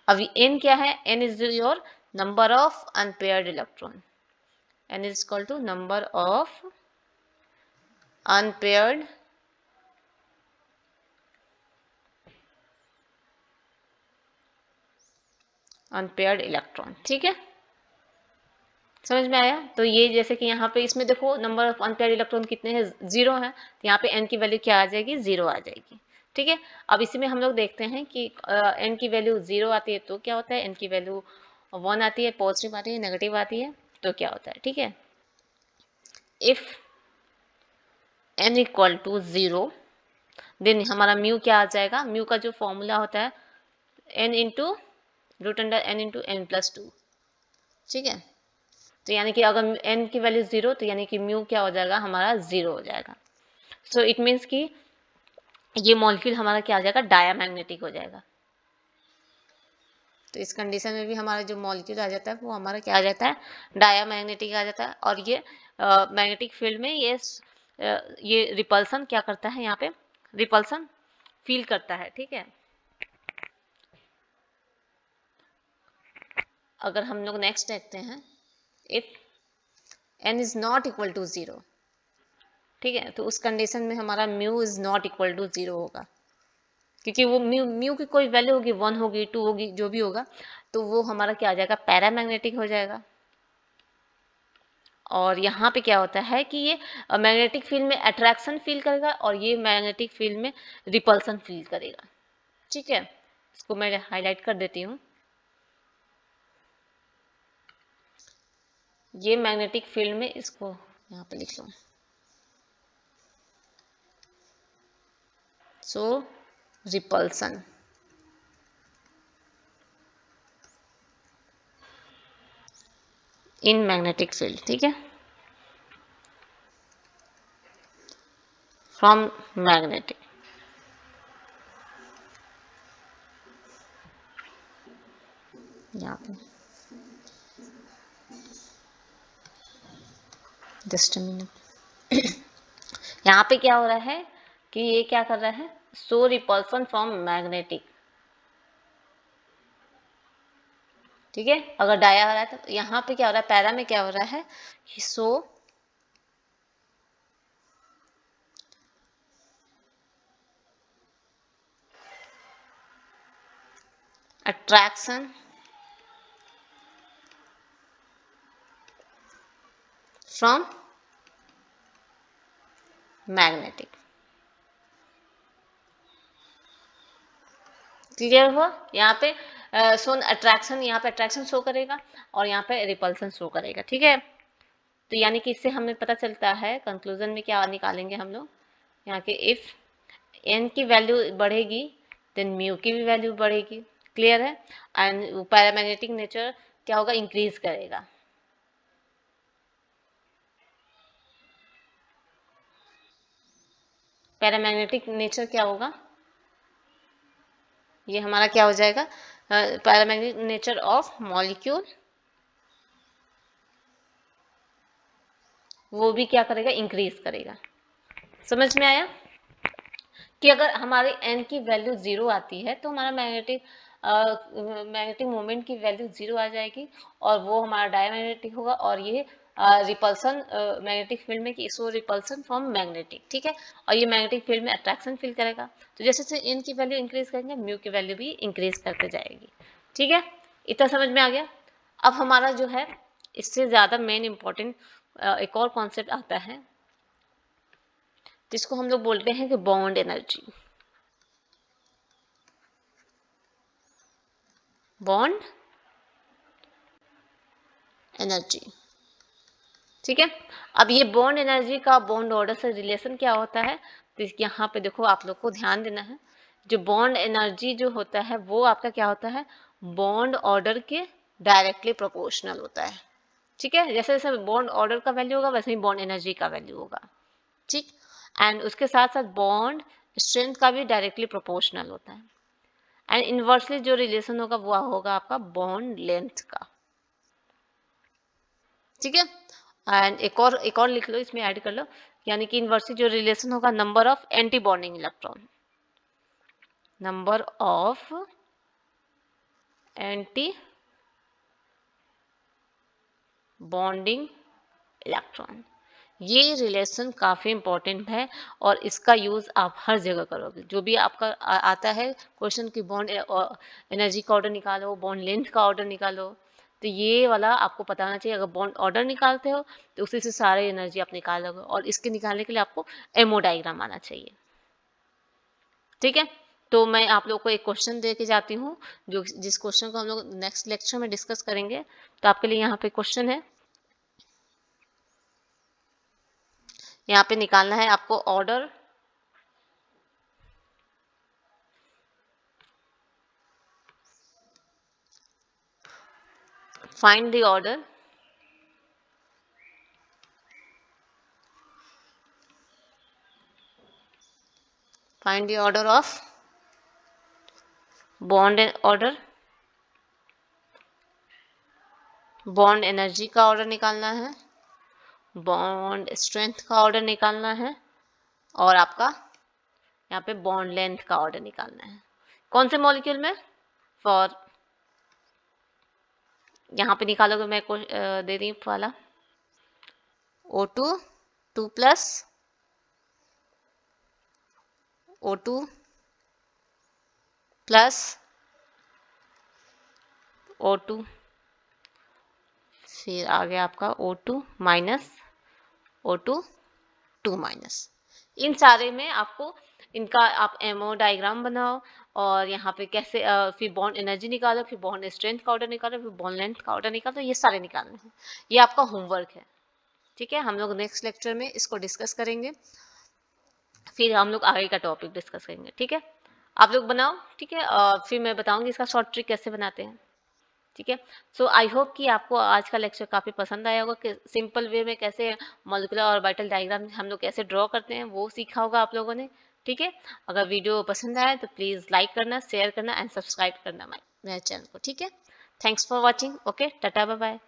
S1: अभी n क्या है, n is your number of unpaired electron, n is equal to number of unpaired electron, ठीक है। समझ में आया। तो ये जैसे कि यहाँ पे इसमें देखो नंबर ऑफ अनपेयर्ड इलेक्ट्रॉन कितने हैं, 0 है, तो यहाँ पे n की वैल्यू क्या आ जाएगी, 0 आ जाएगी, ठीक है। अब इसी में हम लोग देखते हैं कि n की वैल्यू 0 आती है तो क्या होता है, n की वैल्यू 1 आती है, पॉजिटिव आती है, नेगेटिव आती है तो क्या होता है, ठीक है। If n equal to 0 then हमारा म्यू क्या आ जाएगा, म्यू का जो फॉर्मूला होता है n into root under n into n plus two, ठीक है। तो यानी कि अगर n की वैल्यू 0 तो यानी कि म्यू क्या हो जाएगा, हमारा 0 हो जाएगा। सो इट मीन्स कि ये मॉलिक्यूल हमारा क्या आ जाएगा, डायामैग्नेटिक हो जाएगा। तो इस कंडीशन में भी हमारा जो मॉलिक्यूल आ जाता है वो हमारा क्या आ जाता है, डायामैग्नेटिक आ जाता है। और ये मैग्नेटिक फील्ड में ये रिपल्सन क्या करता है, यहाँ पे रिपल्सन फील करता है, ठीक है। अगर हम लोग नेक्स्ट देखते हैं, if n is not equal to 0, ठीक है, तो उस कंडीशन में हमारा mu is not equal to 0 होगा, क्योंकि वो म्यू की कोई वैल्यू होगी, 1 होगी, 2 होगी, जो भी होगा, तो वो हमारा क्या आ जाएगा, पैरामैग्नेटिक हो जाएगा। और यहाँ पे क्या होता है कि ये मैग्नेटिक फील्ड में अट्रैक्शन फील करेगा और ये मैग्नेटिक फील्ड में रिपल्सन फील करेगा, ठीक है। इसको मैं हाईलाइट कर देती हूँ। ये मैग्नेटिक फील्ड में, इसको यहाँ पे लिख लो, सो रिपल्सन इन मैग्नेटिक फील्ड, ठीक है, फ्रॉम मैग्नेटिक, यहाँ पे जस्ट अ मिनट। यहाँ पे क्या हो रहा है कि ये क्या कर रहा है, सो रिपल्सन फ्रॉम मैग्नेटिक, ठीक है। अगर डाया हो रहा है तो यहाँ पे क्या हो रहा है, पैरा में क्या हो रहा है, सो अट्रैक्शन फ्रॉम मैग्नेटिक, क्लियर हुआ। यहाँ पे शो अट्रैक्शन, यहाँ पे अट्रैक्शन शो करेगा और यहाँ पे रिपल्सन शो करेगा, ठीक है। तो यानी कि इससे हमें पता चलता है, कंक्लूजन में क्या निकालेंगे हम लोग, यहाँ के इफ n की वैल्यू बढ़ेगी देन म्यू की भी वैल्यू बढ़ेगी, क्लियर है। एंड पैरामैग्नेटिक नेचर क्या होगा, इंक्रीज करेगा। पैरामैग्नेटिक नेचर क्या होगा, ये हमारा क्या हो जाएगा, पैरामैग्नेटिक नेचर ऑफ मॉलिक्यूल, वो भी क्या करेगा, इंक्रीज करेगा। समझ में आया कि अगर हमारे n की वैल्यू 0 आती है तो हमारा मैग्नेटिक मोमेंट की वैल्यू 0 आ जाएगी और वो हमारा डायमैग्नेटिक होगा और ये रिपल्सन मैग्नेटिक फील्ड में कि सो रिपल्सन फ्रॉम मैग्नेटिक, ठीक है। और ये मैग्नेटिक फील्ड में अट्रैक्शन फील करेगा, तो जैसे जैसे इन की वैल्यू इंक्रीज करेंगे म्यू की वैल्यू भी इंक्रीज करते जाएगी, ठीक है। इतना समझ में आ गया। अब हमारा जो है इससे ज़्यादा मेन इंपॉर्टेंट एक और कॉन्सेप्ट आता है जिसको हम लोग बोलते हैं कि बॉन्ड एनर्जी। बॉन्ड एनर्जी, ठीक है। अब ये बॉन्ड एनर्जी का बॉन्ड ऑर्डर से रिलेशन क्या होता है, तो यहाँ पे देखो आप लोग को ध्यान देना है। जो बॉन्ड एनर्जी जो होता है वो आपका क्या होता है, बॉन्ड ऑर्डर के डायरेक्टली प्रोपोर्शनल होता है, ठीक है। जैसे जैसे बॉन्ड ऑर्डर का वैल्यू होगा वैसे ही बॉन्ड एनर्जी का वैल्यू होगा, ठीक। एंड उसके साथ साथ बॉन्ड स्ट्रेंथ का भी डायरेक्टली प्रोपोर्शनल होता है। एंड इनवर्सली जो रिलेशन होगा वो होगा आपका बॉन्ड लेंथ का, ठीक है। एंड एक और लिख लो, इसमें ऐड कर लो, यानी कि इनवर्सली जो रिलेशन होगा number of anti bonding electron, number of anti bonding electron. ये रिलेशन काफ़ी इंपॉर्टेंट है और इसका यूज़ आप हर जगह करोगे। जो भी आपका आता है क्वेश्चन की बॉन्ड एनर्जी का ऑर्डर निकालो, बॉन्ड लेंथ का ऑर्डर निकालो, तो ये वाला आपको पता होना चाहिए। अगर बॉन्ड ऑर्डर निकालते हो तो उसी से सारे एनर्जी आप निकालोगे, और इसके निकालने के लिए आपको एमओ डायग्राम आना चाहिए, ठीक है। तो मैं आप लोग को एक क्वेश्चन दे के जाती हूँ, जो जिस क्वेश्चन को हम लोग नेक्स्ट लेक्चर में डिस्कस करेंगे। तो आपके लिए यहाँ पे क्वेश्चन है, यहाँ पे निकालना है आपको order find the order of bond order, bond energy का ऑर्डर निकालना है, बॉन्ड स्ट्रेंथ का ऑर्डर निकालना है, और आपका यहाँ पे बॉन्ड लेंथ का ऑर्डर निकालना है। कौन से मॉलिक्यूल में, फॉर यहाँ पे निकालोगे, मैं दे दी वाला O2 2 plus O2 plus O2, फिर आ गया आपका O2 माइनस O2 2 माइनस। इन सारे में आपको इनका आप एमओ डायग्राम बनाओ, और यहाँ पे कैसे फिर बॉन्ड एनर्जी निकालो, फिर बॉन्ड स्ट्रेंथ का ऑर्डर निकालो, फिर बॉन्ड लेंथ का ऑर्डर निकालो, ये सारे निकालने हैं। ये आपका होमवर्क है, ठीक है। हम लोग नेक्स्ट लेक्चर में इसको डिस्कस करेंगे, फिर हम लोग आगे का टॉपिक डिस्कस करेंगे, ठीक है। आप लोग बनाओ, ठीक है। फिर मैं बताऊंगी इसका शॉर्ट ट्रिक कैसे बनाते हैं, ठीक है। सो आई होप कि आपको आज का लेक्चर काफ़ी पसंद आया होगा, कि सिंपल वे में कैसे मॉलिक्यूलर ऑर्बिटल डायग्राम हम लोग कैसे ड्रॉ करते हैं वो सीखा होगा आप लोगों ने, ठीक है। अगर वीडियो पसंद आए तो प्लीज़ लाइक करना, शेयर करना एंड सब्सक्राइब करना मेरे चैनल को, ठीक है। Thanks for watching, okay, tata bye bye.